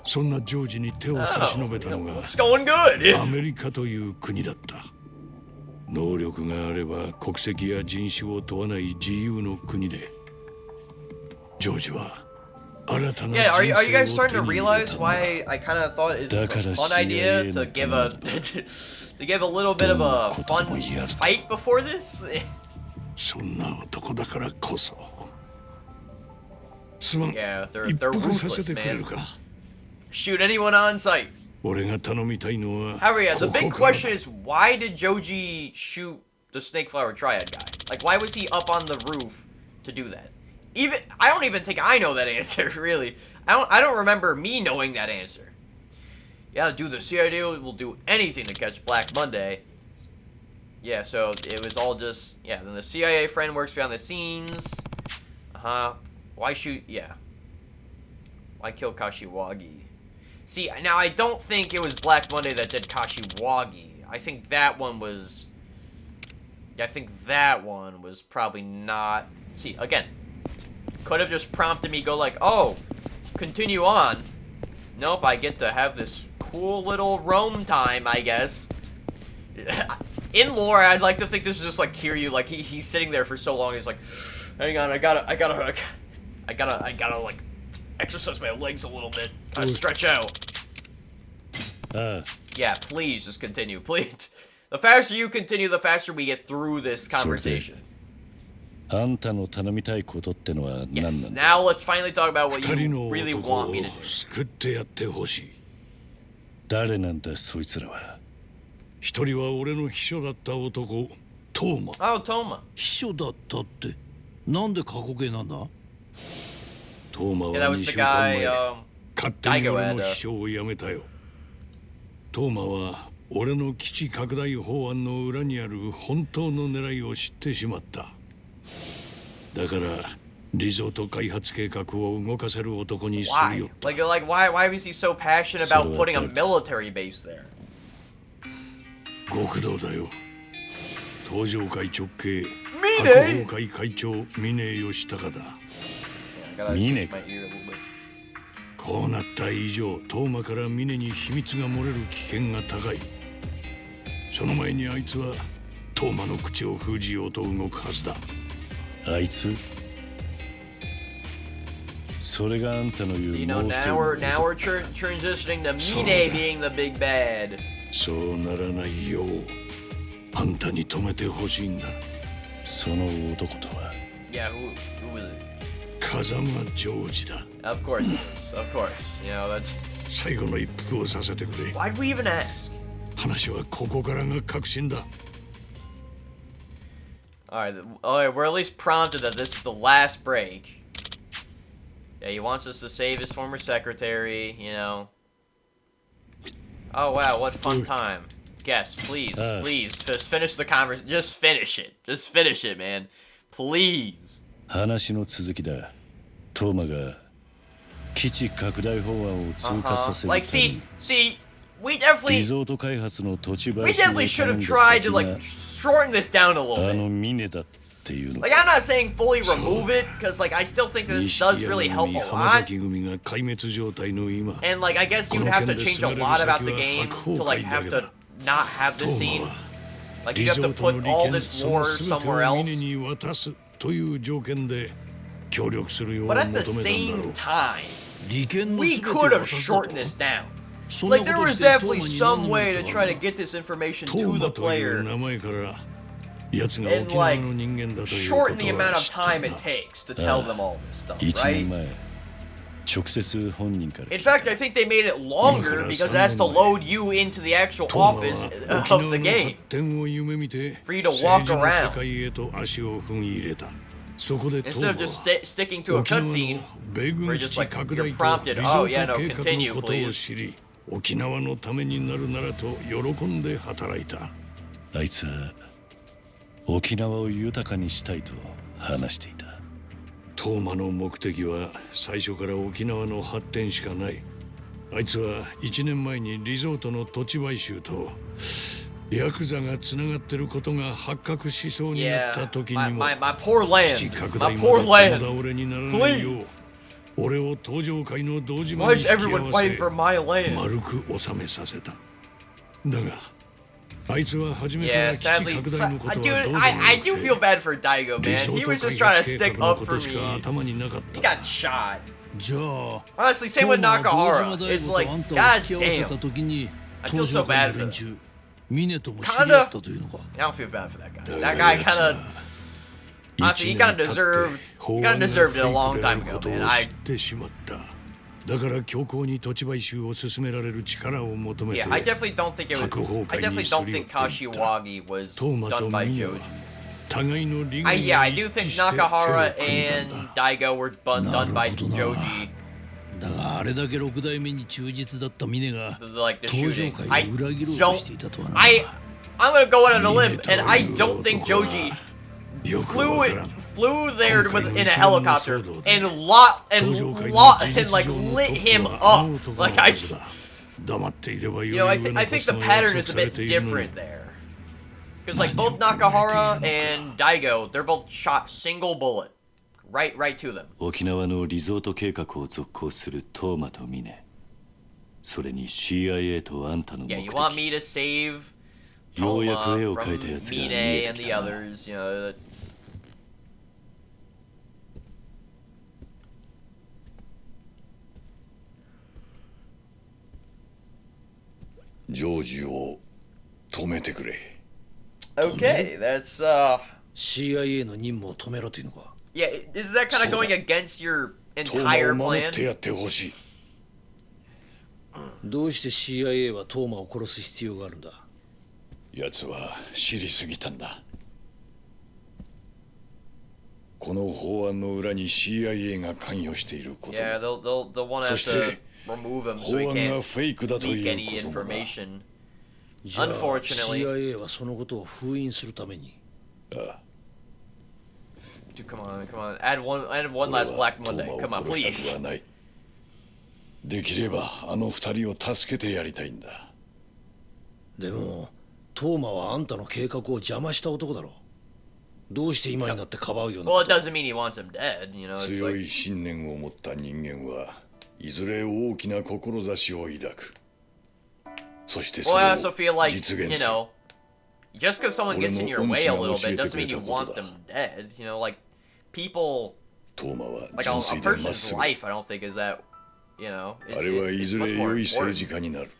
そんなジョージに手を差し伸べたのが It's going good. アメリカという国だった。能力があれば国籍や人種を問わない自由の国で、ジョージは新たな Yeah, are you 人 guys 生を starting 手 to に入れ realize たんだ。 why I kind of thought it was a だから fun idea CIA to の give a to give a little bit of a fun fight before this? そんな男だからこそ。すまん、 Yeah, 一 they're 服させ ruthless, てくれ man. るか。 Shoot anyone on sight. 俺が頼みたいのは However, yeah, the こ big こから question is why did Joji shoot the Snake Flower Triad guy? Like, why was he up on the roof to do that? Even I don't even think I know that answer. Really, I don't remember me knowing that answer. Yeah, dude, the CIA will do anything to catch Black Monday. Yeah, so it was all just yeah. Then the CIA friend works behind the scenes. Why shoot? Yeah. Why kill Kashiwagi? See, now I don't think it was Black Monday that did Kashiwagi. I think that one was... Yeah, I think that one was probably not... See, again, could have just prompted me go like, oh, continue on. Nope, I get to have this cool little roam time, I guess. In lore, I'd like to think this is just like Kiryu, like he's sitting there for so long, he's like, hang on, I gotta like exercise my legs a little bit. Gotta stretch out. Yeah, please just continue, please. The faster you continue, the faster we get through this conversation. あんたの頼みたいことってのは何な Yes, んだ now let's finally talk about what 二人 you の really 男 want を me to do. 救ってやってほしい。誰なんだそいつらは。一人は俺の秘書だった男、トーマ。Oh, Toma. 秘書だったって、なんで過去形なんだ？トーマ Yeah, that は was 2 the 週間 guy, 前、勝手に Daigo 俺 had, の秘書を辞めたよ。トーマは俺の基地拡大法案の裏にある本当の狙いを知ってしまった。だからリゾート開発計画を動かせる男にする Why? よ。 Like, why was he so passionate about putting a military base there? 極道だよ。東上会直系ミネ白鵬会会長峰義孝だ。 Yeah, I gotta Mine. fix my ear a little bit. こうなった以上、トーマから峰に秘密が漏れる危険が高い。その前にあいつはトーマの口を封じようと動くはずだ。あいつそれがあんたの So, 言 you う know, もう一人 now の we're 男 transitioning to So Mine that- being the big bad. そうならないようあんたに止めてほしいんだ。その男とは Yeah, who was it? 風間ジョージだ。 Of course it is. Of course. You know, that's... 最後の一服をさせてくれ。 Why'd we even ask? 話はここからが確信だ。Alright, we're at least prompted that this is the last break. Yeah, he wants us to save his former secretary, you know. Oh, wow, what fun time. Guess, please, please, just finish the conversation. Just finish it. Just finish it, man. Please. 話の続きだ。トーマが基地拡大法案を通過させる Like, ために see, we リ definitely ゾート開発の土地買 we 収を definitely should 頼ん have だ tried 先 to, が like, shorten this down a little あ bit. のミネだっていうの Like, I'm not saying fully remove it, because, like, I still think this 錦 does 屋 really 組 help a 浜 lot. 崎組が壊滅状態の今、 And, like, I guess you'd have to change a lot about the game to, like, have to not have this トー scene. マは Like, you リ have ゾ to ートの put 利 all 権 this その war 全て somewhere を else. 峰に渡すという条件で協力するよう But 求 at め the たんだろ same う。 time, 利権の we 全てを could have 渡すだと shortened this down. そんな Like, こ there と was してトー definitely マに some 何の way メ to リット try があ to るんだ？ get this information トー to マ the という player 名前から奴が and, 沖縄 like, の人間だというこ shorten と the amount は of 知って time る it な。 takes to tell them all this stuff, 1 right? 年前直接本人から In 聞いた fact, I think they made it longer because it has to load you into the actual トーマは office 沖 of 縄 the の game. 発展を夢見て For you to 政 walk 治の around 世界へと足を踏み入れた。そこでト Instead ー of マ just は sticking to a 沖縄 cutscene の米 where 軍 you're 基 just 地 like, 拡 you're 大と prompted, リゾ oh ー yeah, ト no, 計画 continue, のことを please. 知り、沖縄のためになるならと喜んで働いた。あいつは沖縄を豊かにしたいと話していた。トーマの目的は最初から沖縄の発展しかない。あいつは1年前にリゾートの土地買収とヤクザがつながってることが発覚しそうになった時にも my poor land. 基地拡 My 大 poor まで land. 友倒れにならないよう俺を登場界の同時 Why に is 引き合 everyone わ fighting for せ my land? 丸く収めさせただがあいつは初めか Yeah, ら基地 sadly, 拡大のことはどう dude, でもよ I く do て feel bad for Daigo, man. リゾ He ート was 開 just trying to 発計 stick 画の up こ for としか me. 頭になかっ He た got shot. じゃあ Honestly, same with トーマは Nakahara. 堂 It's 島 like, 大吾とあんたを god 引き合わせた damn. 時に I feel 登 so 場 bad 界 for の them. 連中ミネとも知り合ったというのか I don't feel bad for that guy. That guy kind of, honestly, he kind of deserved it a long time ago, man. 知ってしまっただから強行に土地買収を進められる力を求めて Yeah, I definitely don't think it was. I definitely don't think Kashiwagi was トーマと done by ミネは Joji. 互いの利 Yeah, 害 I を do 一致 think して手を Nakahara 組んだ and んだ Daigo were done by なるほどな。 Joji. だがあれだけ六代目に忠実だったミネが Like the 登場 shooting. 界 I を裏切ろうとして don't. いたとはな I'm gonna go out on a limb, and I don't think Joji よくわからん flew there with in a 今回の一連の helicopter 騒動で and like lit him up. Like I, 黙っていれば you よ know, り上の I コ think ス the トが pattern 約 is 束 a され bit ているの different there. Because like both Nakahara and Daigo, they're both shot single bullet, right to them. 沖縄のリゾート計画を続行するトーマとミネそれに CIA とあんたの目 Yeah, 的 you want me to save ようやく Toma 絵を描 from いたやつが見 Mine えて and き the たな others, you know. That's... ジョージを止めてくれ Okay, that's CIA の任務を止めろというのか yeah. Is that kind of going against your トーマ entire を守っ plan? てやってほしいどうして CIA はトーマを殺す必要があるんだ奴は知りすぎたんだこの法案の裏に CIA が関与していること Yeah, they'll want to have そして to remove him so he 法案が can't フェイクだと leak いう any こともな information. じゃあ Unfortunately. CIA はそのことを封印するために ああ Dude, come on. Add one 俺 last は Black ト Monday. ー Come マを on, 殺したく please. はないできればあの二人を助けてやりたいんだでもトーマはあんたの計画を邪魔した男だろどうして今になってかばうような Well, こ it と doesn't mean he wants him dead, you know. It's 強 like, い信念を持った人間はいずれ大きな志を抱くそしてそ well, れ I を also feel like, 実 you 現する know, just because someone gets in your way a little bit doesn't mean you want them dead. You know, like people, トーマは like 純 a 粋でまっ person's すぐ life. I don't think is that, you know, あれはい it's ず much れ more 良い政 important. 治家になる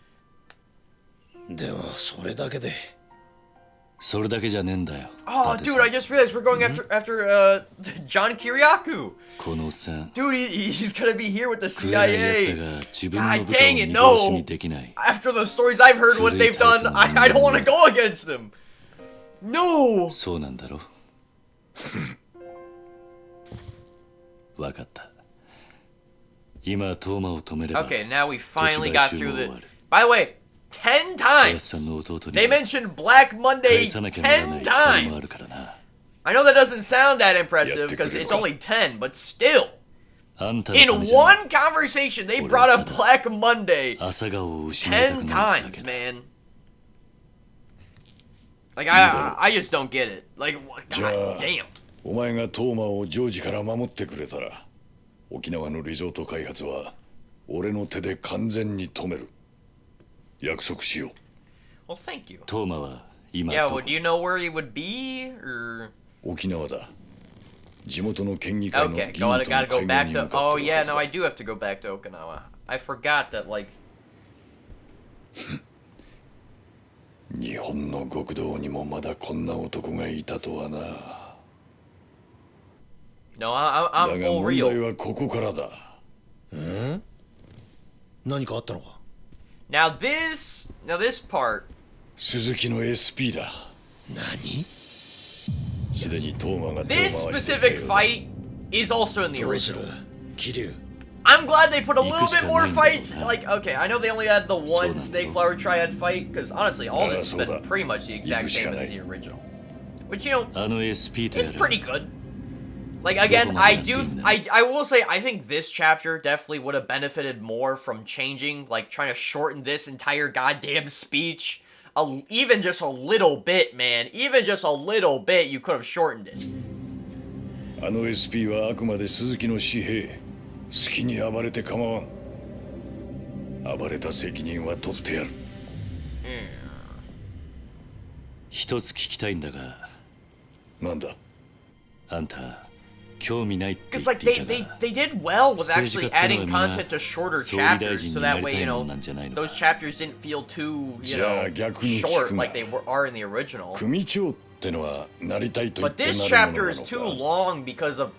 でもそれだけでそれだけじゃねえんだよ Oh, 伊達さ dude, ん I just realized we're going after John Kiriakou. このおっさん Dude, he's gonna be here with the 食えないやつ CIA. だが自分の God 部下を dang 見 it, 殺し no. にできない After the stories I've heard, what they've done, I don't want to go against them. No. そうなんだろわかった今トーマを止めれば Okay, now we 土地 finally 買 got 収 through も the. 終わる By the way, 10おやっさ times んの弟に they は mentioned Black Monday 返さなきゃならない 10金もある times. からな I know that doesn't sound that impressive Yeah, because it's typical. only 10, but still, あんたの in ためじゃない one conversation they brought up Black Monday 朝顔を失いたく 10 ないだけ times, だ man. Like I just don't get it. Like, Ja. god damn. お前がトーマをジョージから守ってくれたら沖縄のリゾート開発は俺の手で完全に止める約束しよ Well, thank you. トーマは今 Yeah, ど well, こ do you know where he would be? Or う沖縄だ地元の県議会の議 okay, 員との gotta 会 go 合 back に to. 向か Oh ってる yeah, はず no, だ I do have to go back to Okinawa. I forgot that like. 日本の極道にもまだこんな男がいたとはな No, だ I'm が full 問題 real. はここからだ何かあったのか Now this part. 鈴木の SP だ何すでにトーマが手を回 This していた specific ようだ fight is also in the どうする original. 桐生 I'm glad they put a little Ikushika bit more nine, fights. though, Like, okay, I know they only had the one no. Snake Flower Triad fight, because honestly, all Yeah, this has so been that- pretty much the exact same Ikushika as the nine. original. Which, you know, あの SP とや it's ら pretty good. Like, again, I do, I will say, I think this chapter definitely would have benefited more from changing, like, trying to shorten this entire goddamn speech. even just a little bit, man. Even just a little bit, you could have shortened it. あの SP はあくまで鈴木の私兵。好きに暴れて構わん。暴れた責任は取ってやる。一つ聞きたいんだが。なんだ。あんた興味ないって言 Because っ like ていたが。 they did well with actually adding content to shorter chapters, so that way, you know, those chapters didn't feel too, you know, short like they are in the original. 組長ってのはなりたいと言っ But てなる this もの chapter な is の too か。 long because of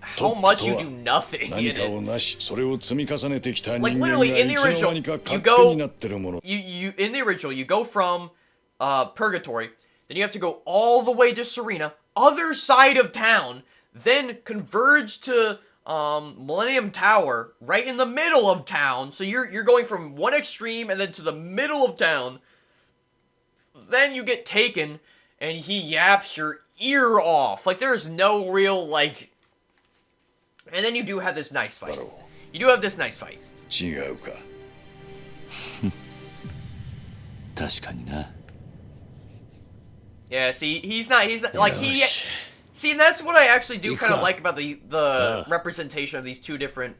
how much you do nothing in 何か it. をなし、それを積み重ねてきた人 Like 間が literally in い the つの original, 間にか you 勝手にな go ってるもの。 you in the original you go from Purgatory, then you have to go all the way to Serena, other side of town, then converge to Millennium Tower, right in the middle of town. So you're going from one extreme and then to the middle of town. Then you get taken and he yaps your ear off. Like there's no real like. And then you do have this nice fight. You do have this nice fight. 違うか。確かにな。 Yeah, see, he's not like he. See, and that's what I actually do kind of like about the representation of these two different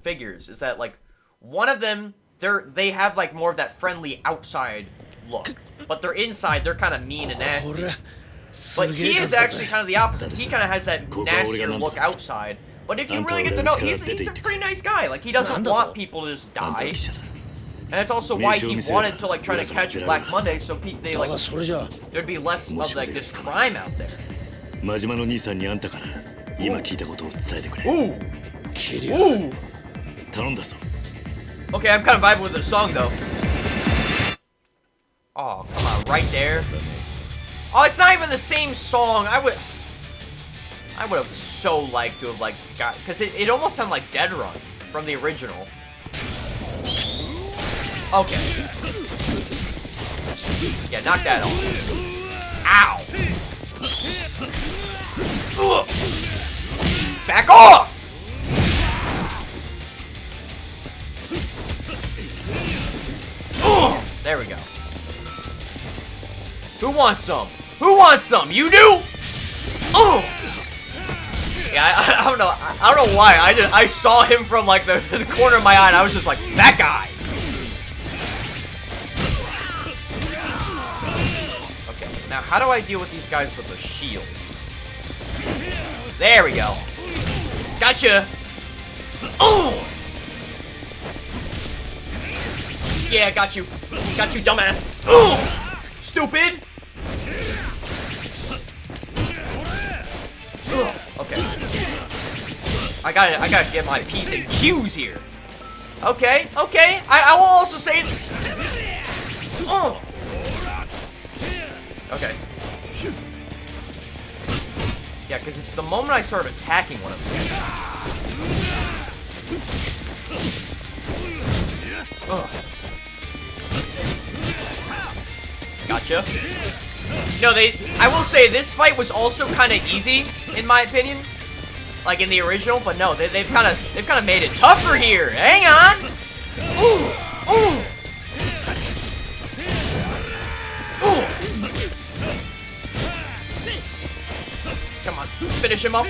figures. Is that like one of them, they have like more of that friendly outside look, but they're inside, they're kind of mean and nasty. But he is actually kind of the opposite. He kind of has that nastier look outside. But if you really get to know, he's a pretty nice guy. Like he doesn't want people to just die. And that's also why he wanted to like try to catch Black Monday, so they like there'd be less of like this crime out there. 真島の兄さんにあんたから今聞いたことを伝えてくれ。Ooh. 桐生。Ooh. 頼んだぞ。 Okay, I'm kind of vibing with the song though. Oh, come on, right there. Oh, it's not even the same song. I would have so liked to have like got, because it almost sounded like Dead Run from the original. Okay. Yeah, knock that off. Ow. Ugh. Back off. Ugh. There we go. Who wants some? Who wants some? You do? Oh! Yeah, I don't know. I don't know why. I saw him from like the corner of my eye, and I was just like, that guy. Okay, now how do I deal with these guys with the shields? There we go. Gotcha. Oh! Yeah, got you. Got you, dumbass. Oh! Stupid. Ugh, okay. I gotta get my P's and Q's here. Okay, okay. I will also say it. Oh. Okay. Yeah, because it's the moment I start attacking one of them. Ugh. Gotcha. No, I will say this fight was also kind of easy, in my opinion. Like in the original, but no, they've kind of made it tougher here. Hang on. Ooh, ooh. Ooh. Come on, finish him up.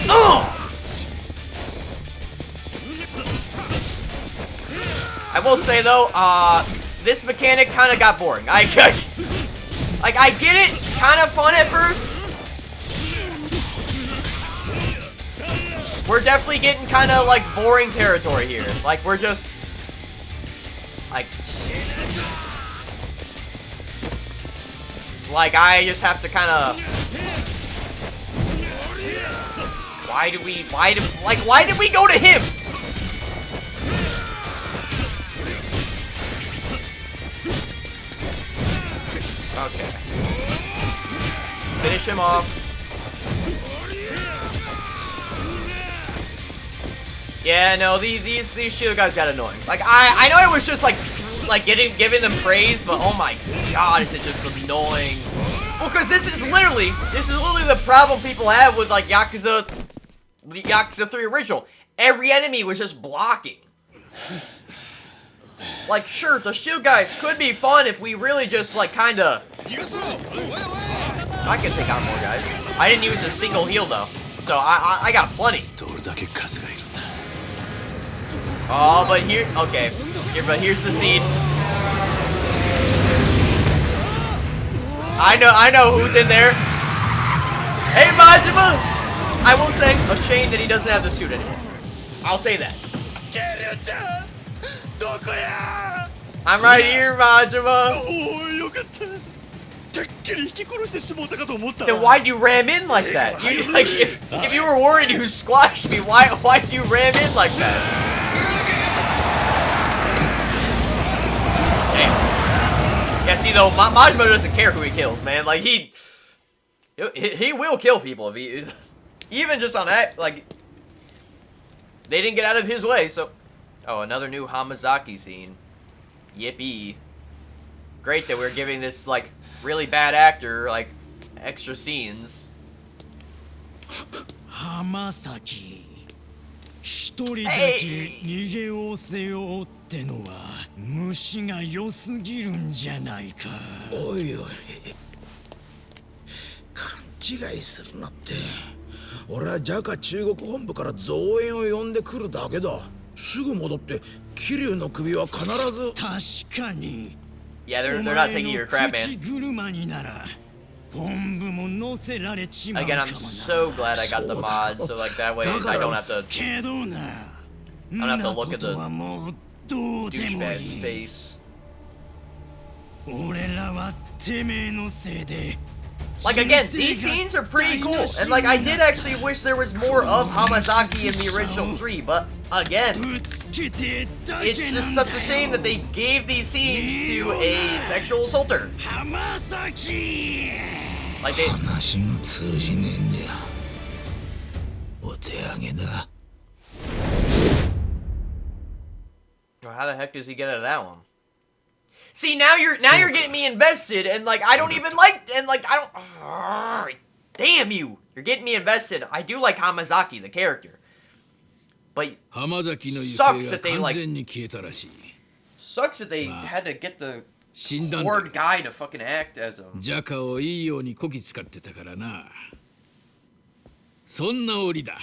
Oh. I will say though, this mechanic kind of got boring. Like I get it, kind of fun at first. We're definitely getting kind of like boring territory here. Like we're just like I just have to kind of. Why did we go to him? Okay. Finish him off. Yeah, no, these shield guys got annoying. Like I know it was just like giving them praise, but oh my god, is it just annoying? Well, because this is literally the problem people have with like Yakuza 3 original. Every enemy was just blocking. like, sure, the shield guys could be fun if we really just, like, kind of... I can take on more guys. I didn't use a single heal, though. So, I got plenty. Oh, but here... Okay. But here's the scene. I know who's in there. Hey, Majima! I will say, a shame that he doesn't have the suit anymore. I'll say that. I'm right here, Majima. Then why'd you ram in like that? You, like, if you were worried you squashed me, why'd you ram in like that? Damn. Yeah, see though, Majima doesn't care who he kills, man. Like he will kill people if he, even just on that, like, they didn't get out of his way, so. Oh, another new Hamazaki scene. Yippee. Great that we're giving this, like, really bad actor, like, extra scenes. Hamazaki. 一人だけ逃げおせよってのは虫が良すぎるんじゃないか。おいおい。勘違いするなって。俺はジャカ中国本部から増援を呼んでくるだけだ。すぐ戻って桐生の首は必ず。確かに。Yeah, they're not taking your crap, man. Again, I'm so glad I got the mod, so like that way I don't have to look at the douchebag's face. Like again, these scenes are pretty cool, and like I did actually wish there was more of Hamazaki in the original 3, but again, it's just such a shame that they gave these scenes to a sexual assaulter. Like they... Well, how the heck does he get out of that one? See, now you're getting me invested, and like I don't even like, and like I don't. Damn you! You're getting me invested. I do like Hamazaki, the character, but sucks that they like. Sucks that they had to get the poor guy to fucking act as him. ジャカをいいようにこき使ってたからな。そんな折だ。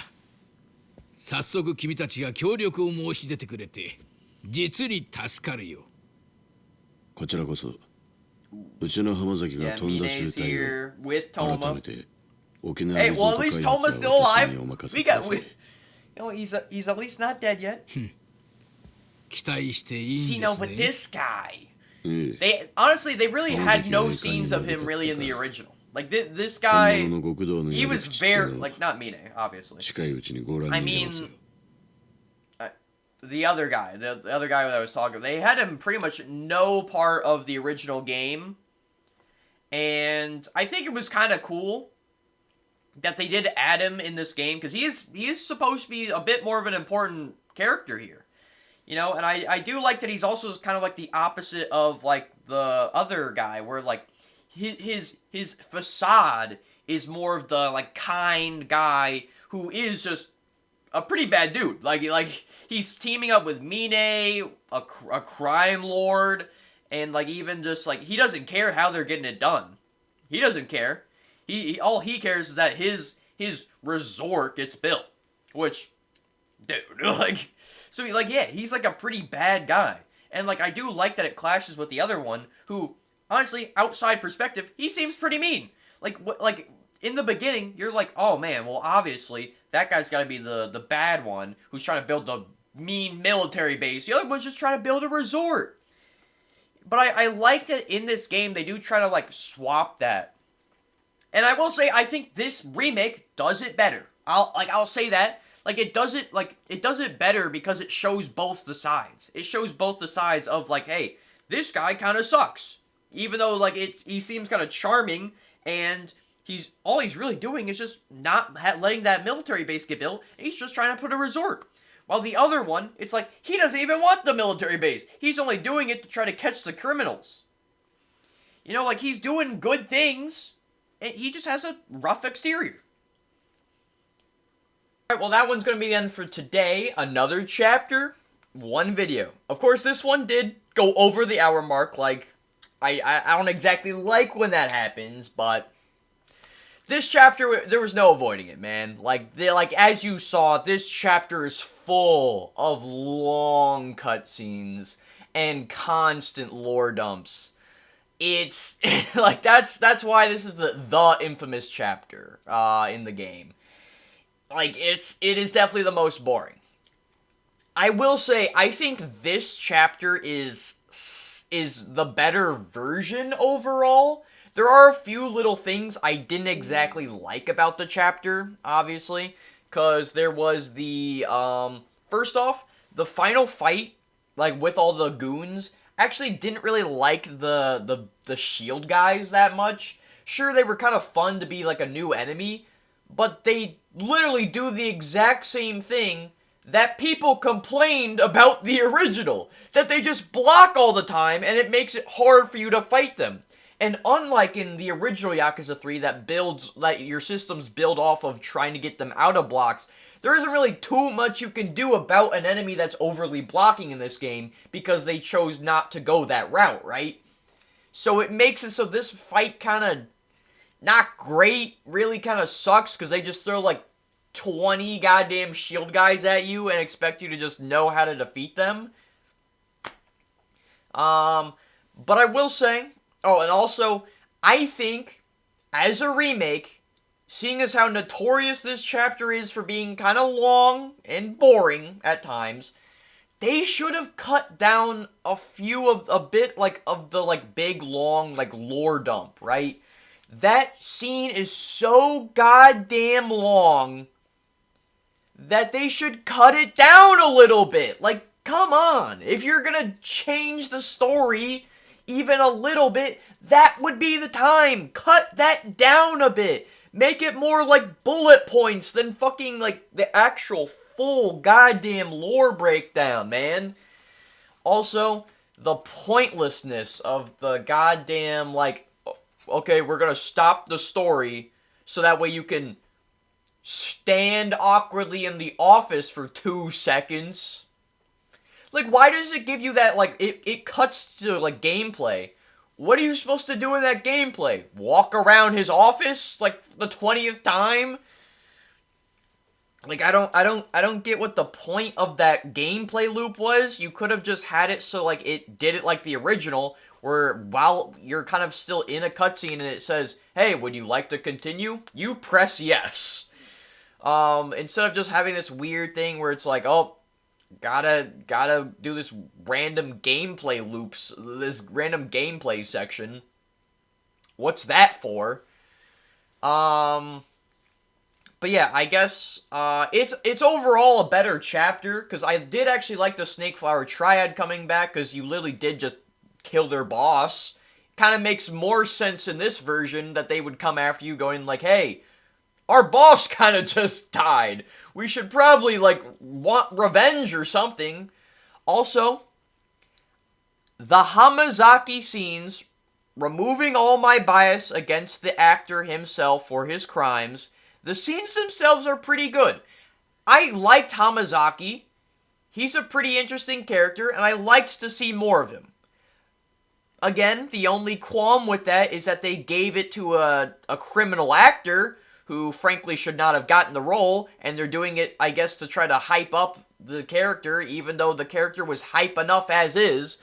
早速君たちが協力を申し出てくれて、実に助かるよ。こちらこそうちの浜崎が飛んだ集隊を改めて沖縄リゾート開発は私にお任せください。You know, he's at least not dead yet. 期待していいん See, です no, ね。 but this guy, they honestly they really had no scenes of him really in the original. Like this guy, he was very like not Mine, obviously. I mean, the other guy that I was talking about, they had him pretty much no part of the original game, and I think it was kind of cool that they did add him in this game because he is supposed to be a bit more of an important character here, you know. And I do like that he's also kind of like the opposite of like the other guy, where like his facade is more of the like kind guy who is just a pretty bad dude. Like he's teaming up with Mine, a crime lord, and like even just like he doesn't care how they're getting it done. He doesn't care. He all he cares is that his resort gets built. Which, dude, like, so like yeah, he's like a pretty bad guy. And like I do like that it clashes with the other one, who honestly, outside perspective, he seems pretty mean. Like in the beginning, you're like, oh man, well obviously that guy's got to be the bad one who's trying to build the mean military base. The other one's just trying to build a resort. But I like that in this game they do try to like swap that. And I will say I think this remake does it better. I'll say that. Like it does it better because it shows both the sides. It shows both the sides of like, hey, this guy kind of sucks. Even though like he seems kind of charming, and all he's really doing is just not letting that military base get built, and he's just trying to put a resort. While the other one, it's like, he doesn't even want the military base. He's only doing it to try to catch the criminals. You know, like, he's doing good things, and he just has a rough exterior. Alright, well, that one's going to be the end for today. Another chapter, one video. Of course, this one did go over the hour mark. Like, I don't exactly like when that happens, but this chapter, there was no avoiding it, man. Like, as you saw, this chapter is full of long cutscenes and constant lore dumps. It's like that's why this is the infamous chapter in the game. Like, it is definitely the most boring. I will say, I think this chapter is the better version overall. There are a few little things I didn't exactly like about the chapter, obviously, because there was the, first off, the final fight, like, with all the goons, actually didn't really like the shield guys that much. Sure, they were kind of fun to be, like, a new enemy, but they literally do the exact same thing that people complained about the original. That they just block all the time, and it makes it hard for you to fight them. And unlike in the original Yakuza 3 that your systems build off of trying to get them out of blocks, there isn't really too much you can do about an enemy that's overly blocking in this game, because they chose not to go that route, right? So it makes it so this fight kind of not great, really kind of sucks, because they just throw like 20 goddamn shield guys at you and expect you to just know how to defeat them. But I will say, oh, and also, I think, as a remake, seeing as how notorious this chapter is for being kind of long and boring at times, they should have cut down a bit of the big long lore dump, right? That scene is so goddamn long that they should cut it down a little bit. Like, come on. If you're gonna change the story even a little bit, that would be the time. Cut that down a bit. Make it more like bullet points than fucking like the actual full goddamn lore breakdown, man. Also, the pointlessness of the goddamn, like, okay, we're gonna stop the story so that way you can stand awkwardly in the office for 2 seconds. Like, why does it give you that, like, it cuts to, like, gameplay. What are you supposed to do in that gameplay? Walk around his office, like, the 20th time? Like, I don't get what the point of that gameplay loop was. You could have just had it so, like, it did it like the original, where while you're kind of still in a cutscene and it says, hey, would you like to continue? You press yes. Instead of just having this weird thing where it's like, oh, gotta do this random gameplay loops, this random gameplay section. What's that for? But yeah, I guess, it's overall a better chapter, because I did actually like the Snake Flower Triad coming back, because you literally did just kill their boss. Kind of makes more sense in this version that they would come after you going like, hey, our boss kind of just died. We should probably, like, want revenge or something. Also, the Hamazaki scenes, removing all my bias against the actor himself for his crimes, the scenes themselves are pretty good. I liked Hamazaki. He's a pretty interesting character, and I liked to see more of him. Again, the only qualm with that is that they gave it to a criminal actor who frankly should not have gotten the role, and they're doing it, I guess, to try to hype up the character, even though the character was hype enough as is.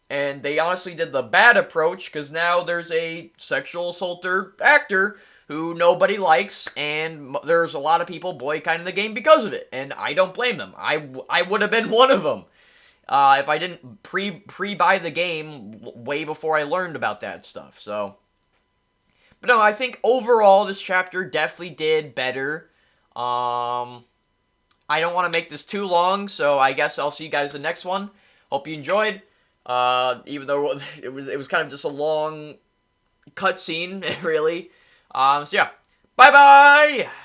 And they honestly did the bad approach, because now there's a sexual assaulter actor who nobody likes, and there's a lot of people boycotting the game because of it, and I don't blame them. I would have been one of them if I didn't pre-buy the game way before I learned about that stuff, so. But no, I think overall this chapter definitely did better. I don't want to make this too long, so I guess I'll see you guys in the next one. Hope you enjoyed. Even though it was kind of just a long cutscene, really. So yeah, bye bye.